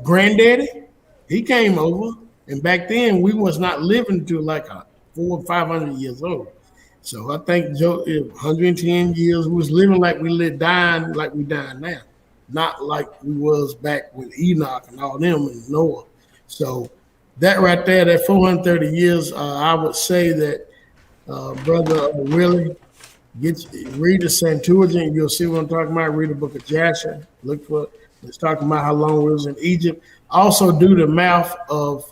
granddaddy. He came over, and back then we was not living to like 400 or 500 years old. So I think 110 years, we was living like we lived, dying like we dying now, not like we was back with Enoch and all them and Noah. So that right there, that 430 years, I would say that, brother, really read the Septuagint. You'll see what I'm talking about. Read the book of Jasher. Look for it's talking about how long we was in Egypt. Also, do the math of.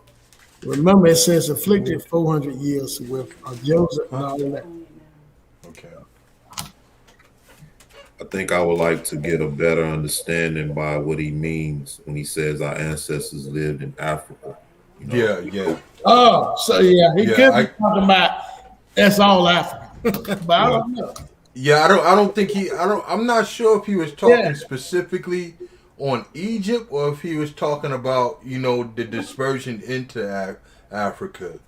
Remember, it says afflicted 400 years with Joseph and all of that. Okay. I think I would like to get a better understanding by what he means when he says our ancestors lived in Africa. You know? Yeah. Oh, so yeah, he could be I talking about that's all Africa, but I don't know. Yeah, I don't think I'm not sure if he was talking Yeah. specifically on Egypt or if he was talking about, the dispersion into Africa.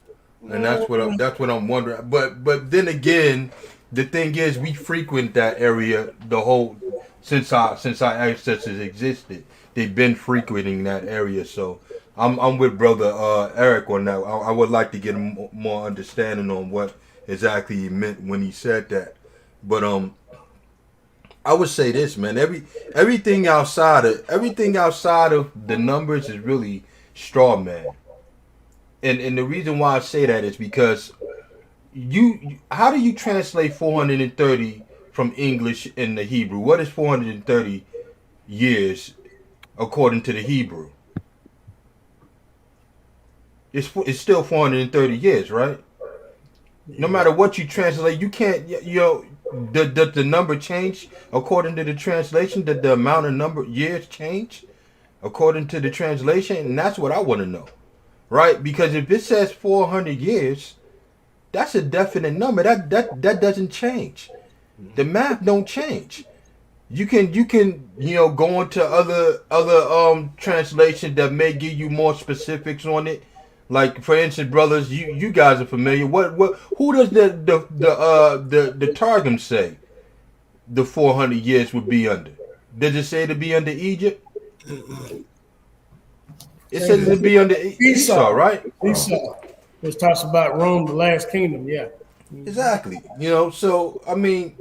And that's what I'm wondering. But then again, the thing is we frequent that area the whole since our ancestors existed. They've been frequenting that area, so I'm with brother Eric on that. I would like to get more understanding on what exactly he meant when he said that. But I would say this, man. Everything outside of the numbers is really straw man. And the reason why I say that is because how do you translate 430 from English into Hebrew? What is 430 years according to the Hebrew? It's still 430 years, right? No matter what you translate, you can't. Does the number change according to the translation? Did the amount of number years change according to the translation? And that's what I want to know, right? Because if it says 400 years, that's a definite number. That doesn't change. The math don't change. You can go into other translations that may give you more specifics on it. Like for instance, brothers, you guys are familiar. Who does the Targum say the 400 years would be under? Does it say to be under Egypt? It says to be under Esau, right? Esau. It talks about Rome, the last kingdom. Yeah. Exactly. So I mean,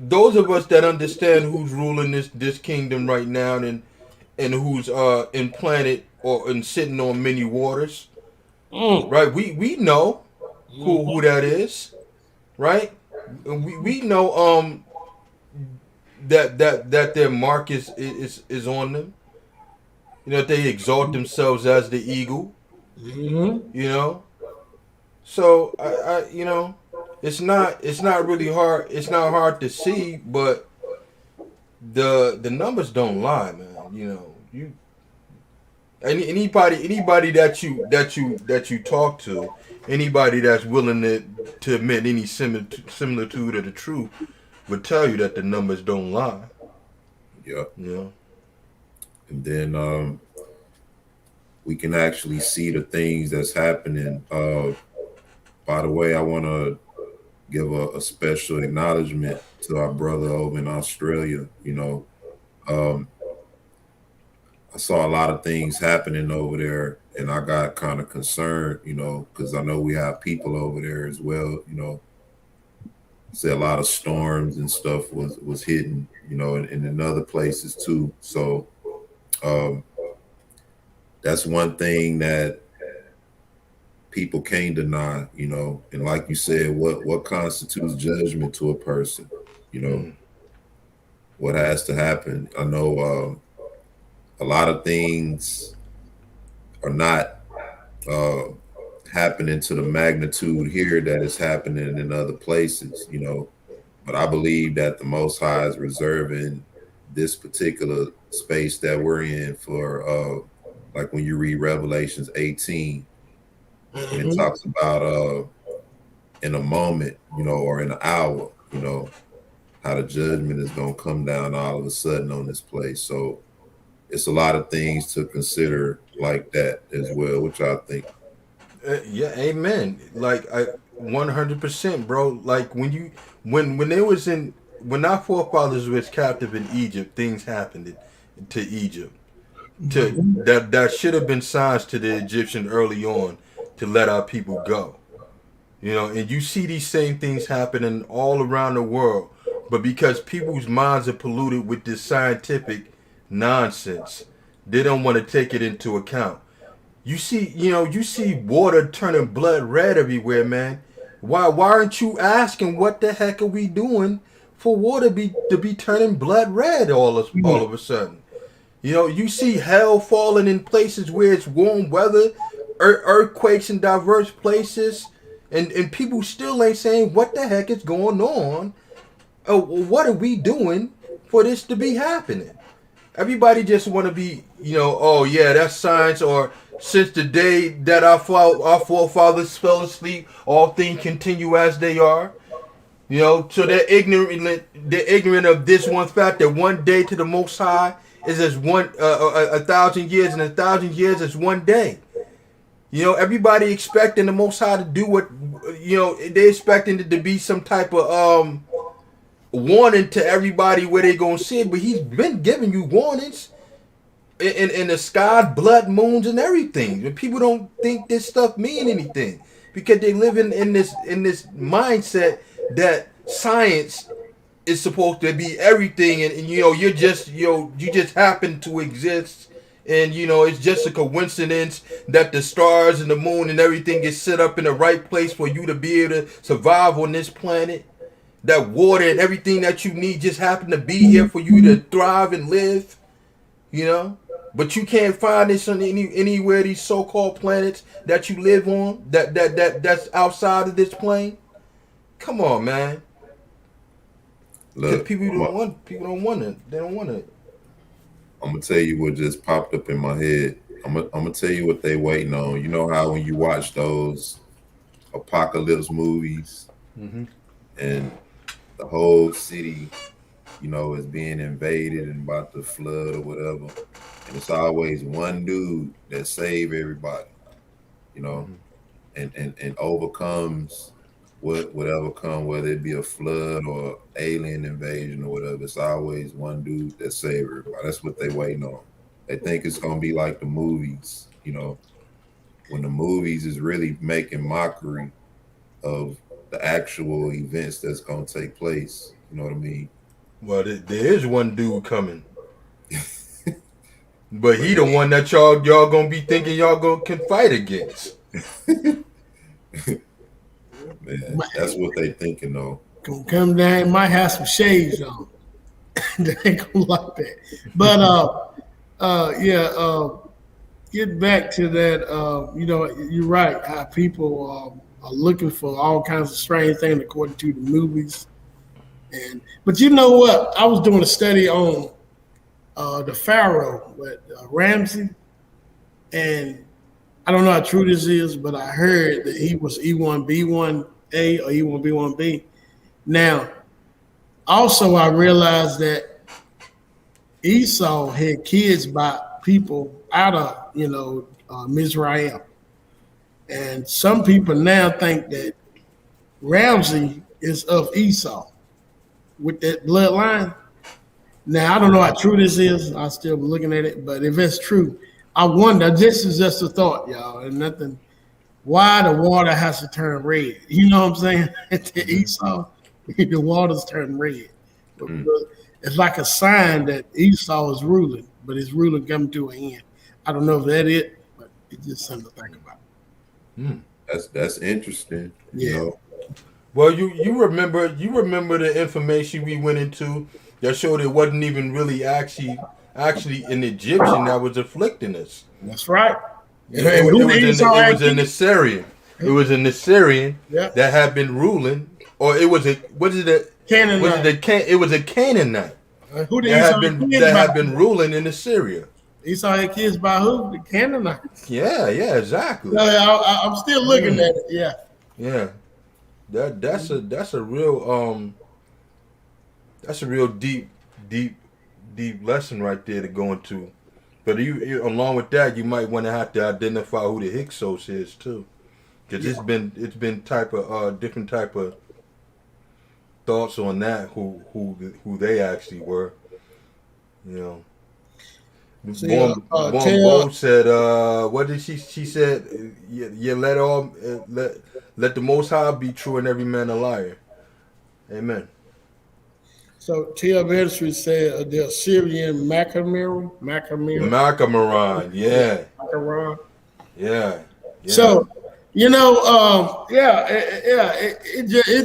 those of us that understand who's ruling this kingdom right now and who's implanted or and sitting on many waters, right? We know who that is, right? We know that their mark is on them. They exalt themselves as the eagle. So I it's not really hard. It's not hard to see, but the numbers don't lie, man. Anybody that you talk to, anybody that's willing to admit any similitude of the truth would tell you that the numbers don't lie. Yeah. Yeah. And then we can actually see the things that's happening. By the way, I want to give a special acknowledgement to our brother over in Australia. I saw a lot of things happening over there, and I got kind of concerned, because I know we have people over there as well. Say a lot of storms and stuff was hitting, and in other places too. So that's one thing that people can't deny, and like you said, what constitutes judgment to a person, what has to happen. I know a lot of things are not happening to the magnitude here that is happening in other places, but I believe that the Most High is reserving this particular space that we're in for like when you read Revelations 18, and it talks about in a moment, or in an hour, how the judgment is going to come down all of a sudden on this place. So it's a lot of things to consider like that as well, which I think. Yeah, amen. Like 100%, bro. Like when our forefathers was captive in Egypt, things happened to Egypt. That should have been signs to the Egyptian early on to let our people go. And you see these same things happening all around the world, but because people's minds are polluted with this scientific nonsense, they don't want to take it into account. You see water turning blood red everywhere, man. Why aren't you asking what the heck are we doing for water to be turning blood red all of a sudden? You see hell falling in places where it's warm weather, earthquakes in diverse places, and people still ain't saying what the heck is going on. What are we doing for this to be happening? Everybody just want to be, oh yeah, that's science, or since the day that our forefathers fell asleep, all things continue as they are. So they're ignorant of this one fact, that one day to the Most High is as 1,000 years, and 1,000 years is one day. Everybody expecting the Most High to do what, they expecting it to be some type of warning to everybody where they gonna see it, but he's been giving you warnings in the sky, blood moons, and everything. And people don't think this stuff mean anything because they live in this mindset that science is supposed to be everything, and you just happen to exist, and it's just a coincidence that the stars and the moon and everything is set up in the right place for you to be able to survive on this planet. That water and everything that you need just happen to be here for you to thrive and live, But you can't find this on anywhere these so-called planets that you live on that's outside of this plane. Come on, man. Look, people don't want it. They don't want it. I'm gonna tell you what just popped up in my head. I'm gonna tell you what they waiting on. You know how when you watch those apocalypse movies, and the whole city, is being invaded and about to flood or whatever, and it's always one dude that save everybody, and overcomes whatever come, whether it be a flood or alien invasion or whatever. It's always one dude that save everybody. That's what they waiting on. They think it's gonna be like the movies, when the movies is really making mockery of the actual events that's gonna take place. You know what I mean? Well, there is one dude coming, but he the one that y'all gonna be thinking y'all can fight against. Man, that's what they thinking though. Gonna come down, might have some shades on. They ain't gonna like that. But get back to that. You're right. How people are looking for all kinds of strange things according to the movies. But you know what? I was doing a study on the Pharaoh with Ramsey, and I don't know how true this is, but I heard that he was E1B1A or E1B1B. Now, also I realized that Esau had kids by people out of Mizraim. And some people now think that Ramsey is of Esau with that bloodline. Now, I don't know how true this is. I'm still looking at it. But if it's true, I wonder, this is just a thought, y'all, and nothing, why the water has to turn red. You know what I'm saying? To Esau, the water's turn red. It's like a sign that Esau is ruling, but his ruling coming to an end. I don't know if that's it, but it's just something to think about. That's interesting. Yeah. Well, you remember the information we went into that showed it wasn't even really actually an Egyptian that was afflicting us. That's right. It was an Assyrian. It was an Assyrian that had been ruling, or it was a Canaanite. It was a Canaanite Who did that had been ruling in Assyria. Esau had kids by who? The Canaanites. Yeah, exactly. I'm still looking at it. Yeah. That's a real deep lesson right there to go into. But along with that, you might want to have to identify who the Hyksos is too, because it's been different type of thoughts on that, who they actually were. Bo said, what did she said? You let the Most High be true and every man a liar. Amen. So Tia Ministry said the Assyrian Macamaran. Yeah. Macaron. Yeah. So, it's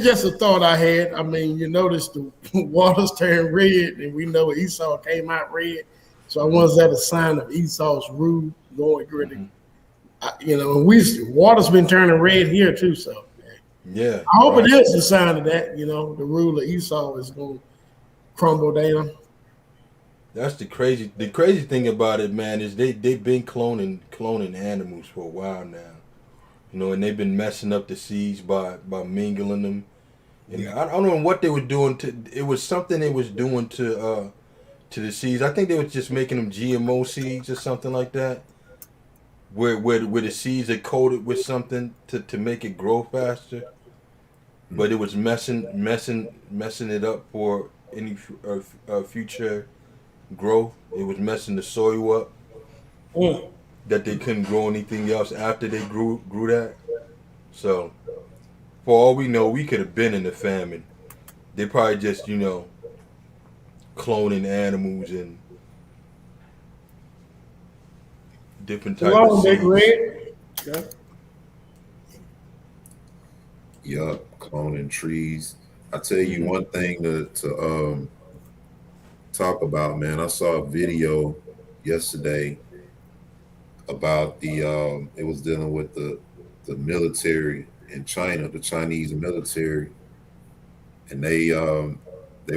just a thought I had. I mean, you notice the waters turn red, and we know Esau came out red. So I wonder, is that a sign of Esau's rule going gritty? Water's been turning red here too. So Yeah. I hope it is a sign of that. The rule of Esau is going to crumble down. That's the crazy thing about it, man, is they've been cloning animals for a while now. And they've been messing up the seeds by mingling them. And I don't know what they were doing it was something they was doing to the seeds. I think they were just making them GMO seeds or something like that. Where the seeds are coated with something to make it grow faster. But it was messing it up for any future growth. It was messing the soil up. That they couldn't grow anything else after they grew that. So, for all we know, we could have been in the famine. They probably just, cloning animals and different types of seeds. Yup, cloning trees. I tell you one thing to talk about, man. I saw a video yesterday about it was dealing with the military in China, the Chinese military, and they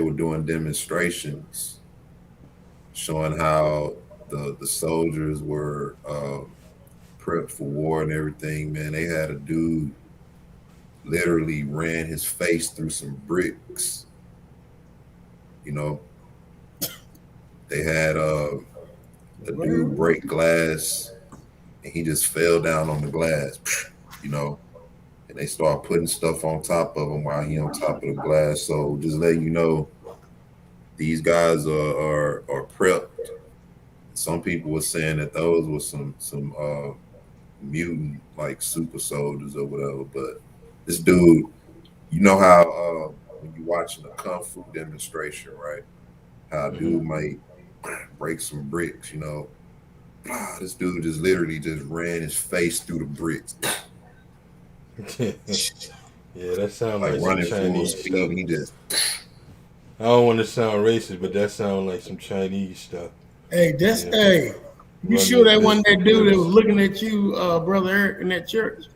were doing demonstrations showing how the soldiers were prepped for war and everything. Man, they had a dude literally ran his face through some bricks. They had the dude break glass, and he just fell down on the glass, and they start putting stuff on top of him while he on top of the glass. So just letting you know, these guys are prepped. Some people were saying that those were some mutant, like, super soldiers or whatever. But this dude, you know how when you're watching a kung fu demonstration, right? How a dude might break some bricks, this dude just literally just ran his face through the bricks. Yeah, that sounds like like running some full Chinese speed. stuff. He just. I don't want to sound racist, but that sounds like some Chinese stuff. Hey, you sure that wasn't that dude that was looking at you, Brother Eric, in that church?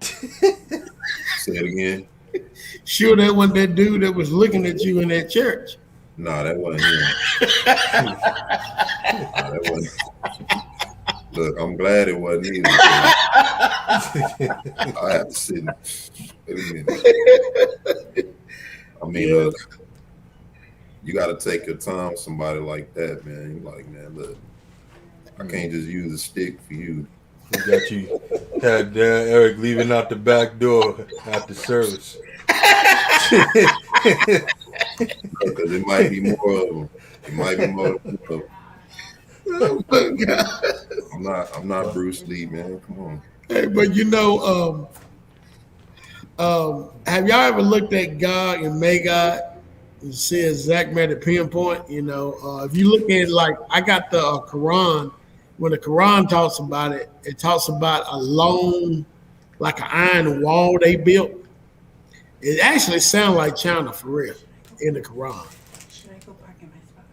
Say it again. Sure that wasn't that dude that was looking at you in that church? Nah, that wasn't him. Nah, that wasn't. Look, I'm glad it wasn't either. I have to sit and wait a minute. I mean, you got to take your time with somebody like that, man. You're like, man, look, I can't just use a stick for you. We got you had Eric leaving out the back door after service. Because it might be more of them. It might be more of them. Oh my God. I'm not Bruce Lee, man. Come on. Hey, but have y'all ever looked at God and Magog and see exactly at the pinpoint? If you look at, like, I got the Quran. When the Quran talks about it, it talks about a long, like an iron wall they built. It actually sounds like China for real in the Quran. Should I go park in my spot?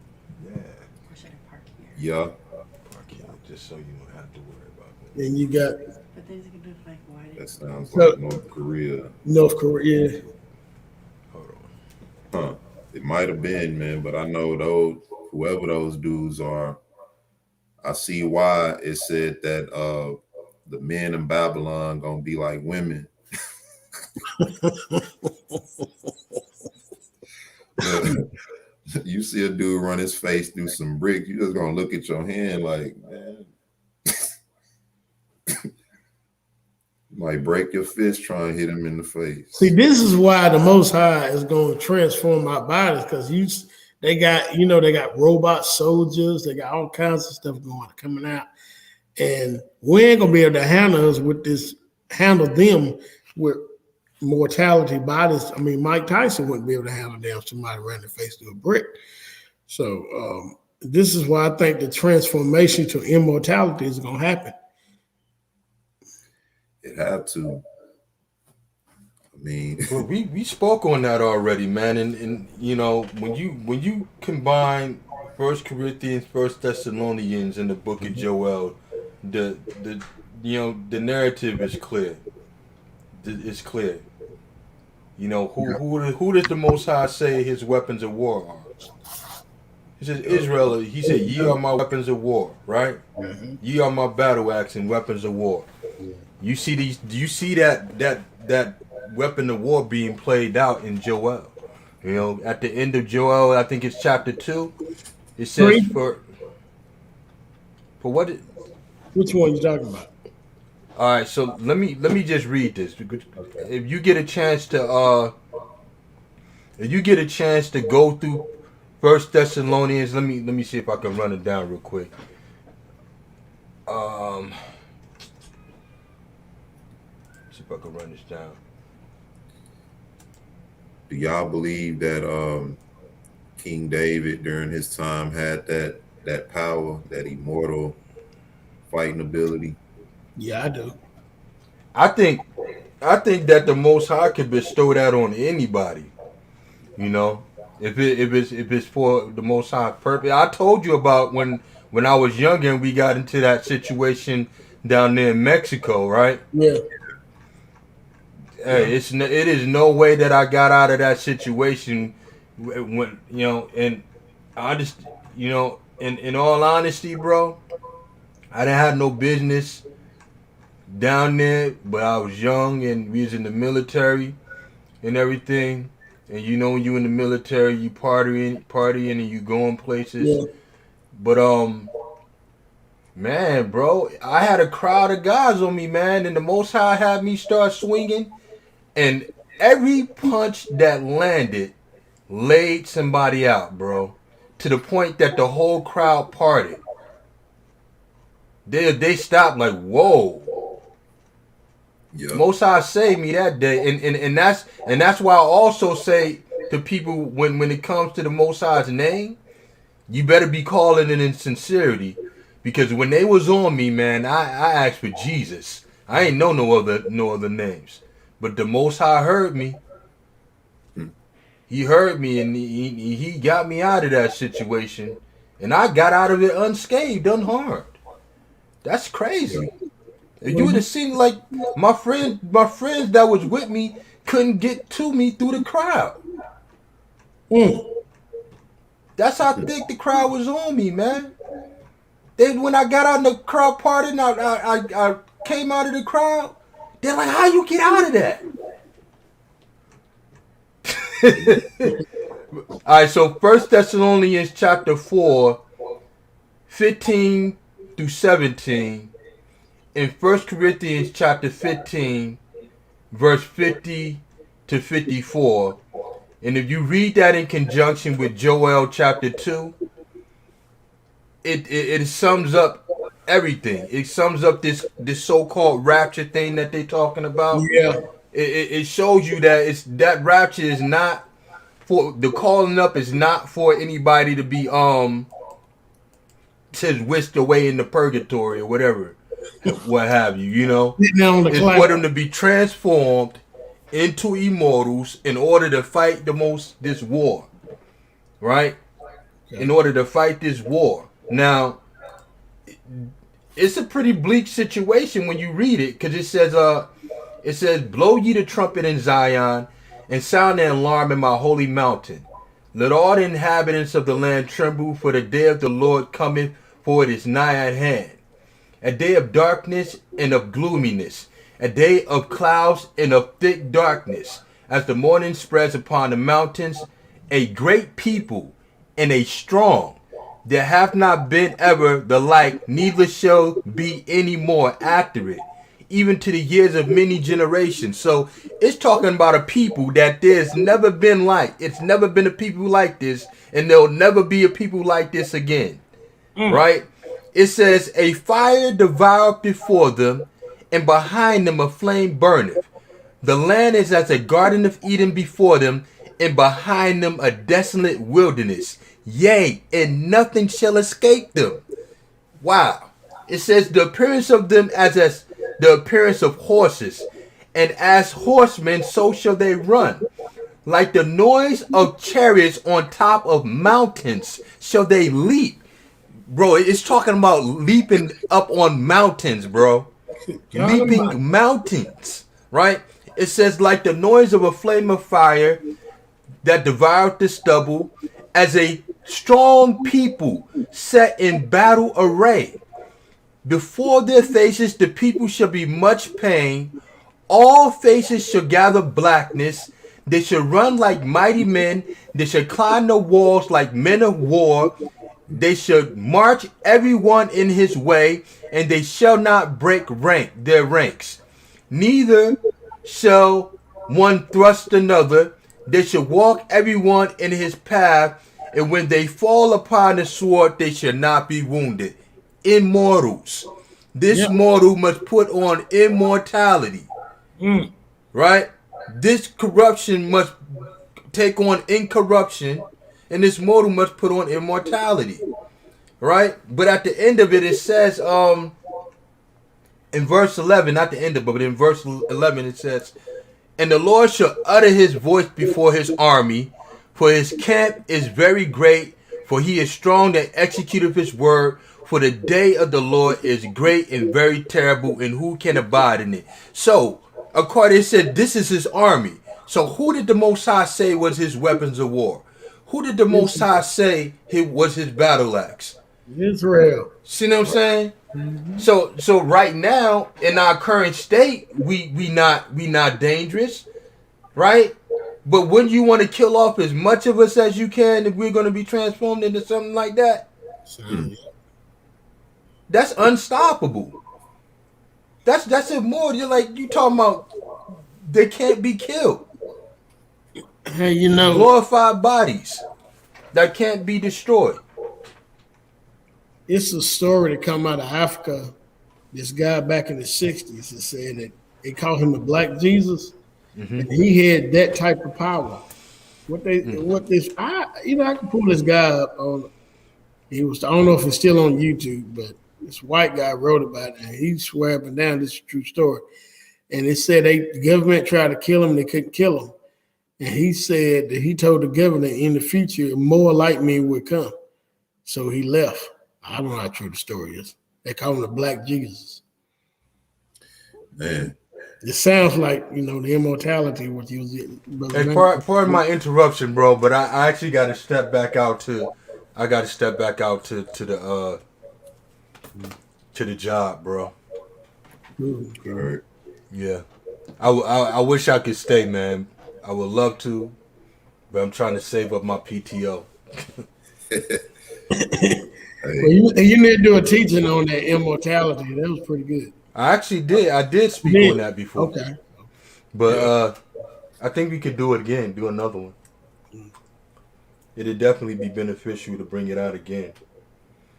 Yeah. Or should I park here? Yeah. Park here, just so you don't have to worry about it. And you got. But then it's gonna like why? That sounds like North Korea. North Korea. Hold on. Huh. It might have been, man, but I know whoever those dudes are, I see why it said that the men in Babylon gonna be like women. You see a dude run his face through some bricks, you just gonna look at your hand like, man. Might break your fist trying to hit him in the face. See, this is why the Most High is going to transform our bodies, because they got robot soldiers, they got all kinds of stuff coming out, and we ain't gonna be able to handle them with mortality bodies. I mean, Mike Tyson wouldn't be able to handle them if somebody ran their face through a brick. So this is why I think the transformation to immortality is gonna happen. It had to. I mean, Well, we spoke on that already, man. And you know, when you combine First Corinthians, First Thessalonians, and the Book of Joel, the you know the narrative is clear. It's clear. You know who does the Most High say his weapons of war are? He says Israel. He said, "Ye are my weapons of war." Right? Ye are my battle axe and weapons of war. You see these? Do you see that weapon of war being played out in Joel? You know, at the end of Joel, I think it's chapter 2. It says for what? Which one you talking about? All right, so let me just read this. If you get a chance to go through First Thessalonians, let me see if I can run it down real quick. See if I can run this down. do y'all believe that King David during his time had that power, that immortal fighting ability? Yeah, I do. I think that the Most High can bestow that on anybody. You know, if it's for the Most High purpose. I told you about when I was younger and we got into that situation down there in Mexico, right? Yeah. Hey, it is no way that I got out of that situation when you know, and I just you know, in all honesty, bro, I didn't have no business down there, but I was young and we was in the military and everything. And you know, when you in the military, you partying, and you going places. Yeah. But man, bro, I had a crowd of guys on me, man, and the Most High had me start swinging, and every punch that landed laid somebody out, bro, to the point that the whole crowd parted. They stopped like, whoa. Yeah. Most High saved me that day, and that's why I also say to people when it comes to the Most High's name, you better be calling it in sincerity, because when they was on me, man, I asked for Jesus. I ain't know no other names, but the Most High heard me. He heard me, and he got me out of that situation, and I got out of it unscathed, unharmed. That's crazy. You would have seen like my friends that was with me couldn't get to me through the crowd. That's how thick the crowd was on me, man. When I got out in the crowd party and I came out of the crowd, they're like, "How you get out of that?" All right, so 1 Thessalonians chapter 4, 15 through 17. In 1 Corinthians chapter 15, verse 50 to 54, and if you read that in conjunction with Joel chapter 2, it sums up everything. It sums up this so-called rapture thing that they're talking about. Yeah. It shows you that that rapture is not for the calling up, is not for anybody to be says whisked away into purgatory or whatever. What have you, you know? It's for them to be transformed into immortals in order to fight this war, right? In order to fight this war. Now, it's a pretty bleak situation when you read it, because it says, "Blow ye the trumpet in Zion, and sound the alarm in my holy mountain. Let all the inhabitants of the land tremble, for the day of the Lord cometh, for it is nigh at hand. A day of darkness and of gloominess, a day of clouds and of thick darkness, as the morning spreads upon the mountains, a great people and a strong, there hath not been ever the like, neither shall be any more after it, even to the years of many generations." So it's talking about a people that there's never been like. It's never been a people like this, and there'll never be a people like this again, right? It says, "A fire devoureth before them, and behind them a flame burneth. The land is as a garden of Eden before them, and behind them a desolate wilderness. Yea, and nothing shall escape them." Wow. It says, "The appearance of them as the appearance of horses, and as horsemen, so shall they run. Like the noise of chariots on top of mountains, shall they leap. Bro, it's talking about leaping up on mountains, bro. Leaping mountains, right? It says, like the noise of a flame of fire that devoured the stubble, as a strong people set in battle array. Before their faces the people shall be much pain. All faces shall gather blackness. They shall run like mighty men. They shall climb the walls like men of war. They shall march everyone in his way, and they shall not break their ranks. Neither shall one thrust another. They shall walk everyone in his path, and when they fall upon the sword, they shall not be wounded. Immortals. This mortal must put on immortality. Right? This corruption must take on incorruption, and this mortal must put on immortality. Right? But at the end of it, it says, in verse 11, not the end of it, but in verse 11, it says, and the Lord shall utter his voice before his army, for his camp is very great, for he is strong that executeth his word. For the day of the Lord is great and very terrible, and who can abide in it? So, according to it said, this is his army. So, who did the Most High say was his weapons of war? Who did the Most High say was his battle axe? Israel. See what I'm saying? Mm-hmm. So right now in our current state, we not dangerous, right? But when you want to kill off as much of us as you can, if we're going to be transformed into something like that, that's unstoppable. That's immortal. You're like, you talking about they can't be killed. Hey, you know, glorified bodies that can't be destroyed. It's a story that come out of Africa. This guy back in the 60s has said that they call him the Black Jesus, and he had that type of power. I can pull this guy up on. I don't know if it's still on YouTube, but this white guy wrote about it, and he swear up and down this is a true story. And it said the government tried to kill him, they couldn't kill him, and he said that he told the government in the future more like me would come, so he left. I don't know how true the story is. They call him the Black Jesus. Man, it sounds like the immortality what you was getting. And pardon my interruption, bro, but I actually got to step back out to. I got to step back out to the job, bro. All right. Yeah, I wish I could stay, man. I would love to, but I'm trying to save up my PTO. Well, you need to do a teaching on that immortality. That was pretty good. I actually did. I did speak on that before. Okay. But I think we could do it again. Do another one. It'd definitely be beneficial to bring it out again.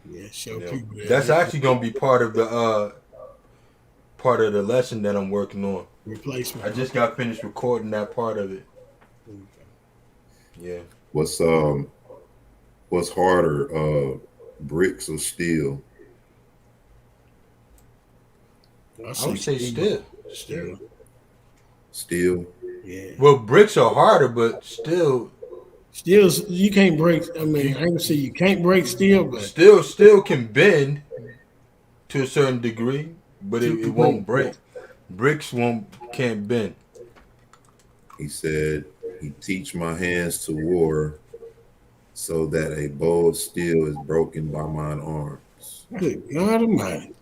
Yeah, show people that. That's actually gonna be part of the lesson that I'm working on. Replacement. I just got finished recording that part of it. Yeah. What's harder, bricks or steel? I would say steel. Steel. Yeah. Well, bricks are harder, but steel you can't break. I mean, I can say you can't break steel, but steel can bend to a certain degree, but it won't break. Bricks can't bend. He said, "He teach my hands to war, so that a bow of steel is broken by mine arms." Good God Almighty.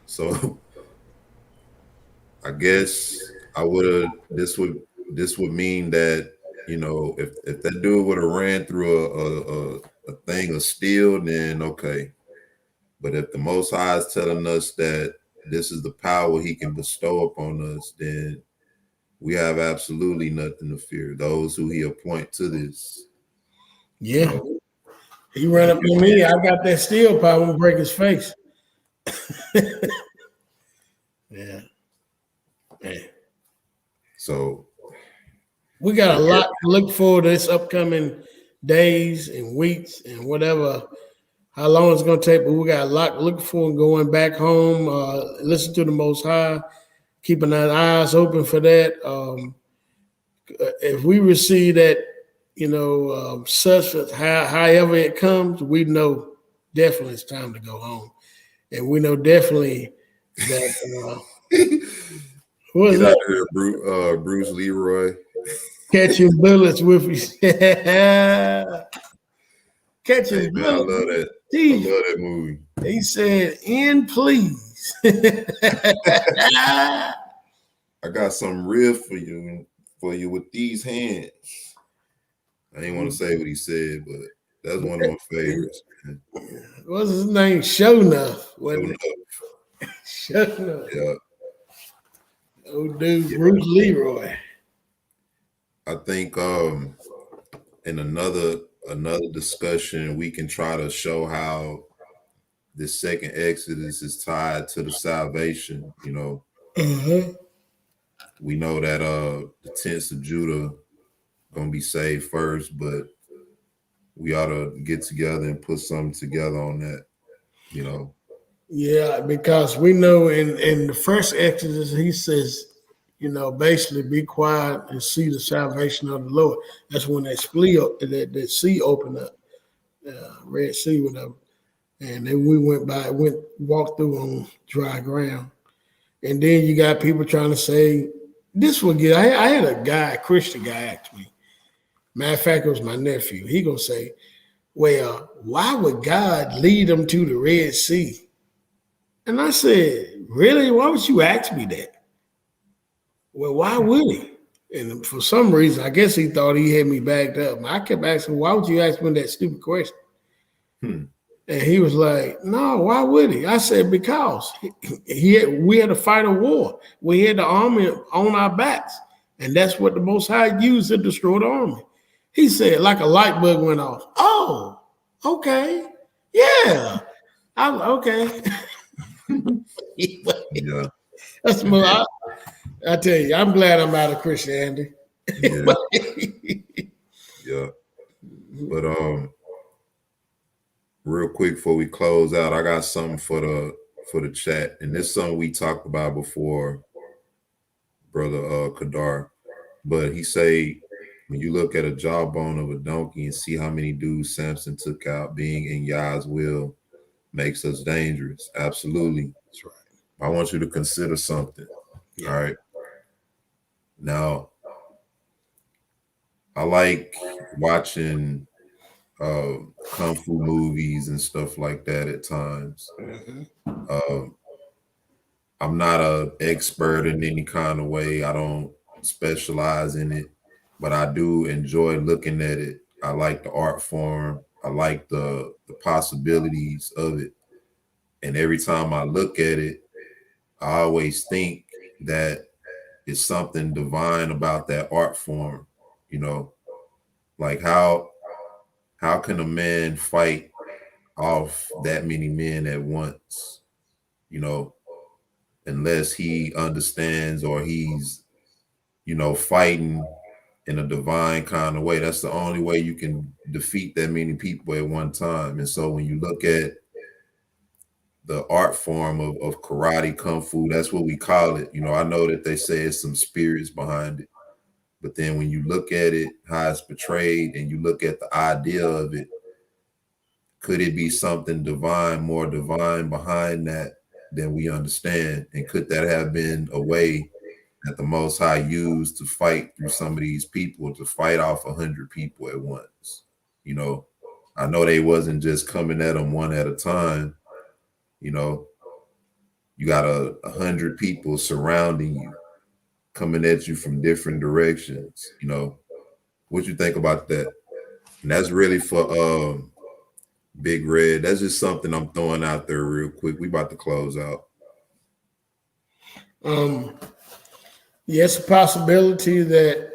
So, I guess this would mean that if that dude would have ran through a thing of steel, then okay. But if the Most High is telling us that this is the power He can bestow upon us, then we have absolutely nothing to fear. Those who He appoint to this. Yeah. He ran up on me. I got that steel power and break his face. Yeah. So we got a lot to look for this upcoming days and weeks and whatever, how long it's going to take, but we got a lot to look for and going back home. Listen to the Most High, keeping our eyes open for that. If we receive that, substance, however it comes, we know definitely it's time to go home. And we know definitely that what is Get out that? here, Bruce Leroy. Catching bullets with you. Catching Hey, man, I bullets. love that. Jeez. I love that movie. He said, "In please." I got something real for you with these hands. I didn't want to say what he said, but that's one of my favorites. Man. What's his name? Show enough. Show enough. Yeah. Oh, dude, yeah. Bruce Leroy. I think in another discussion, we can try to show how this second Exodus is tied to the salvation. We know that the tents of Judah gonna be saved first, but we ought to get together and put something together on that. Yeah, because we know in the first Exodus, he says, basically be quiet and see the salvation of the Lord. That's when that sea opened up, Red Sea went up, and then we walked through on dry ground. And then you got people trying to say, this will get, I had a Christian guy ask me, matter of fact, it was my nephew. He gonna say, well, why would God lead them to the Red Sea? And I said, really? Why would you ask me that? Well, why would he? And for some reason, I guess he thought he had me backed up. I kept asking, why would you ask me that stupid question? And he was like, no, why would he? I said, because we had to fight a war. We had the army on our backs. And that's what the Most High used to destroy the army. He said, like a light bulb went off. Oh, okay. Yeah. Okay. Yeah. That's more. I tell you, I'm glad I'm out of Christianity. Yeah. Yeah. But real quick before we close out, I got something for the chat, and this is something we talked about before, brother Kadar. But he say, when you look at a jawbone of a donkey and see how many dudes Samson took out, being in Yah's will makes us dangerous. Absolutely. That's right. I want you to consider something. Yeah. All right. Now, I like watching kung fu movies and stuff like that at times. I'm not an expert in any kind of way. I don't specialize in it, but I do enjoy looking at it. I like the art form. I like the possibilities of it. And every time I look at it, I always think that it's something divine about that art form, like how can a man fight off that many men at once, unless he understands or he's, fighting in a divine kind of way. That's the only way you can defeat that many people at one time. And so when you look at the art form of karate, kung fu, that's what we call it. I know that they say it's some spirits behind it, but then when you look at it, how it's portrayed, and you look at the idea of it, could it be something divine, more divine behind that than we understand? And could that have been a way that the Most High used to fight through some of these people, to fight off 100 people at once? I know they wasn't just coming at them one at a time. You got 100 people surrounding you, coming at you from different directions. What you think about that? And that's really for Big Red. That's just something I'm throwing out there real quick. We about to close out. Yes, a possibility that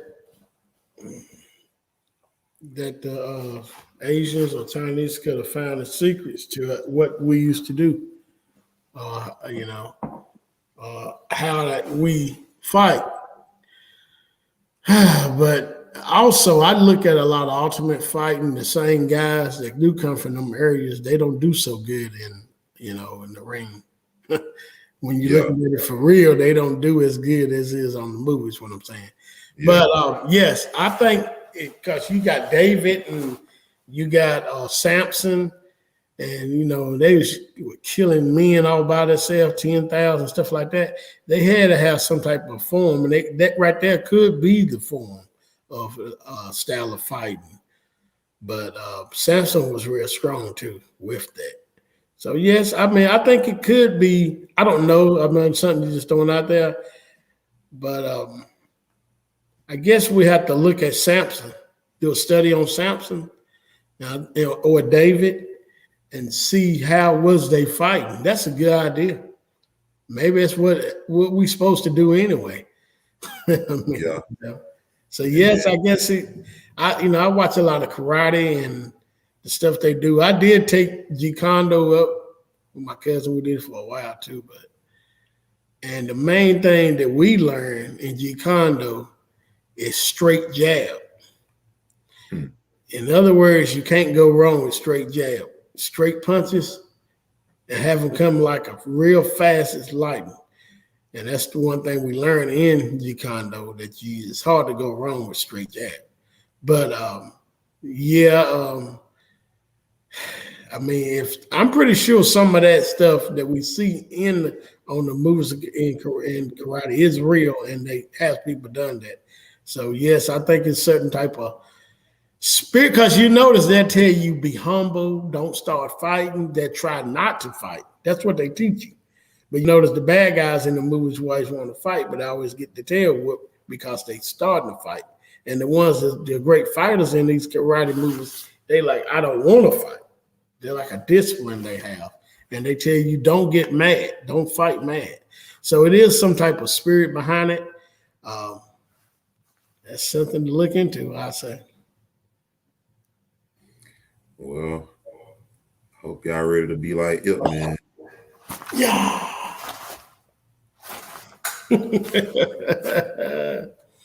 the Asians or Chinese could have found the secrets to what we used to do. How that we fight. But Also, I look at a lot of ultimate fighting. The same guys that do come from them areas, they don't do so good in the ring. When you look at it for real, they don't do as good as is on the movies. What I'm saying, but yes, I think because you got David and you got Samson, and they was killing men all by themselves, 10,000 stuff like that. They had to have some type of form, and that right there could be the form of style of fighting. But Samson was real strong too with that. So yes, I mean, I think it could be. I don't know. I mean, something just throwing out there, but I guess we have to look at Samson, do a study on Samson, or David, and see how was they fighting. That's a good idea. Maybe that's what we're supposed to do anyway. So yes, I guess I watch a lot of karate and the stuff they do. I did take Jeet Kune Do up with my cousin. We did it for a while too, and the main thing that we learned in Jeet Kune Do is straight jab. In other words, you can't go wrong with straight jab, straight punches, and have them come like a real fast as lightning. And that's the one thing we learn in Jeet Kune Do, that it's hard to go wrong with straight jab. But I mean, I'm pretty sure some of that stuff that we see on the movies in karate is real, and they have people done that. So yes, I think it's certain type of spirit, because you notice they tell you be humble, don't start fighting. They try not to fight. That's what they teach you. But you notice the bad guys in the movies always want to fight, but they always get the tail whooped because they starting to fight. And the ones that the great fighters in these karate movies, they like, I don't want to fight. They're like a discipline they have. And they tell you, don't get mad. Don't fight mad. So it is some type of spirit behind it. That's something to look into, I say. Well, hope y'all ready to be like Ip Man. Yeah.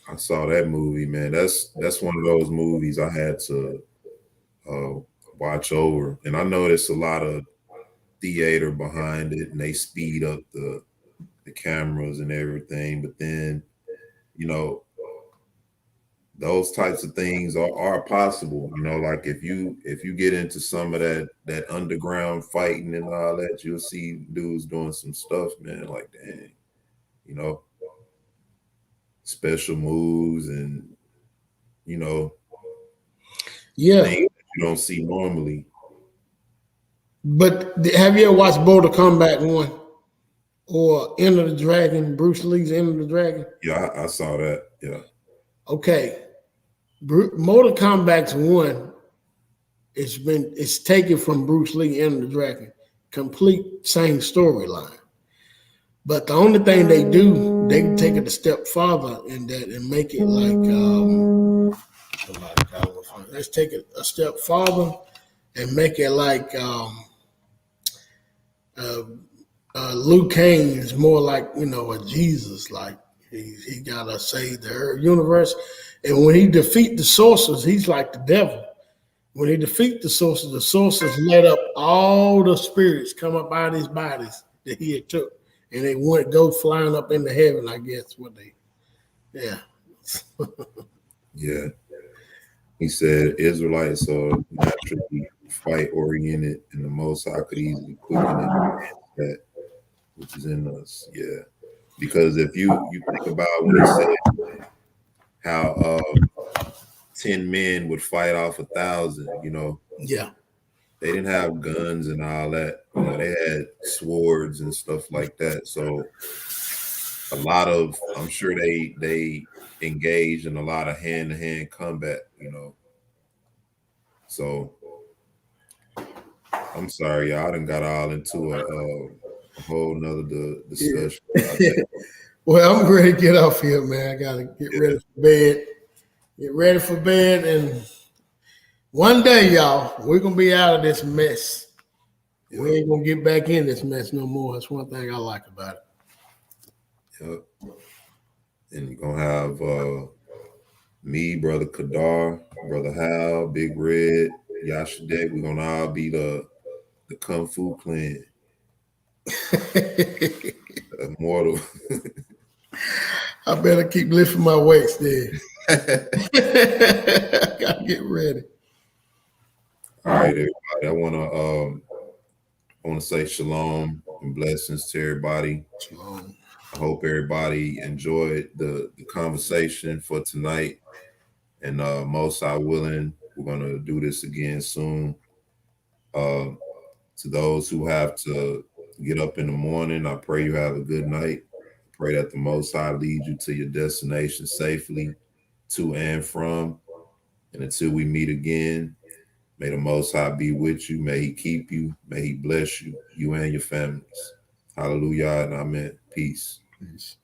I saw that movie, man. That's one of those movies I had to watch over. And I know there's a lot of theater behind it, and they speed up the cameras and everything. But then, those types of things are possible. Like if you get into some of that underground fighting and all that, you'll see dudes doing some stuff, man. Like, dang, special moves and yeah, things that you don't see normally. But have you ever watched Mortal Kombat 1 or Enter the Dragon, Bruce Lee's Enter the Dragon? Yeah, I saw that. Yeah. Okay. Mortal Kombat 1 it's taken from Bruce Lee Enter the Dragon. Complete same storyline. But the only thing they do, they take it a step farther in that and make it like let's take it a step farther and make it like Luke Kane is more like a Jesus, like he gotta save the universe. And when he defeat the sorcerers, he's like the devil. When he defeat the sorcerers let up all the spirits come up out of his bodies that he had took. And they wouldn't go flying up into heaven, I guess. Yeah. Yeah. He said Israelites are naturally fight oriented, and the Most High could easily quicken that which is in us. Yeah. Because if you think about when he said how 10 men would fight off 1,000, Yeah. They didn't have guns and all that. They had swords and stuff like that. So I'm sure they engaged in a lot of hand-to-hand combat, So I'm sorry, y'all. I done got all into a whole nother discussion about that. Well, I'm ready to get off here, man. I gotta get ready for bed. Get ready for bed, and one day, y'all, we're gonna be out of this mess. Yeah. We ain't gonna get back in this mess no more. That's one thing I like about it. Yep. And you're gonna have Me, Brother Kadar, Brother Hal, Big Red, Yashadek, we're gonna all be the Kung Fu Clan. Immortal. I better keep lifting my weights then. Gotta get ready. All right, everybody. I wanna say shalom and blessings to everybody. Shalom. I hope everybody enjoyed the conversation for tonight. And most I willing, we're gonna do this again soon. To those who have to get up in the morning, I pray you have a good night. Pray that the Most High lead you to your destination safely, to and from. And until we meet again, may the Most High be with you. May He keep you. May He bless you, you and your families. Hallelujah and amen. Peace. Peace.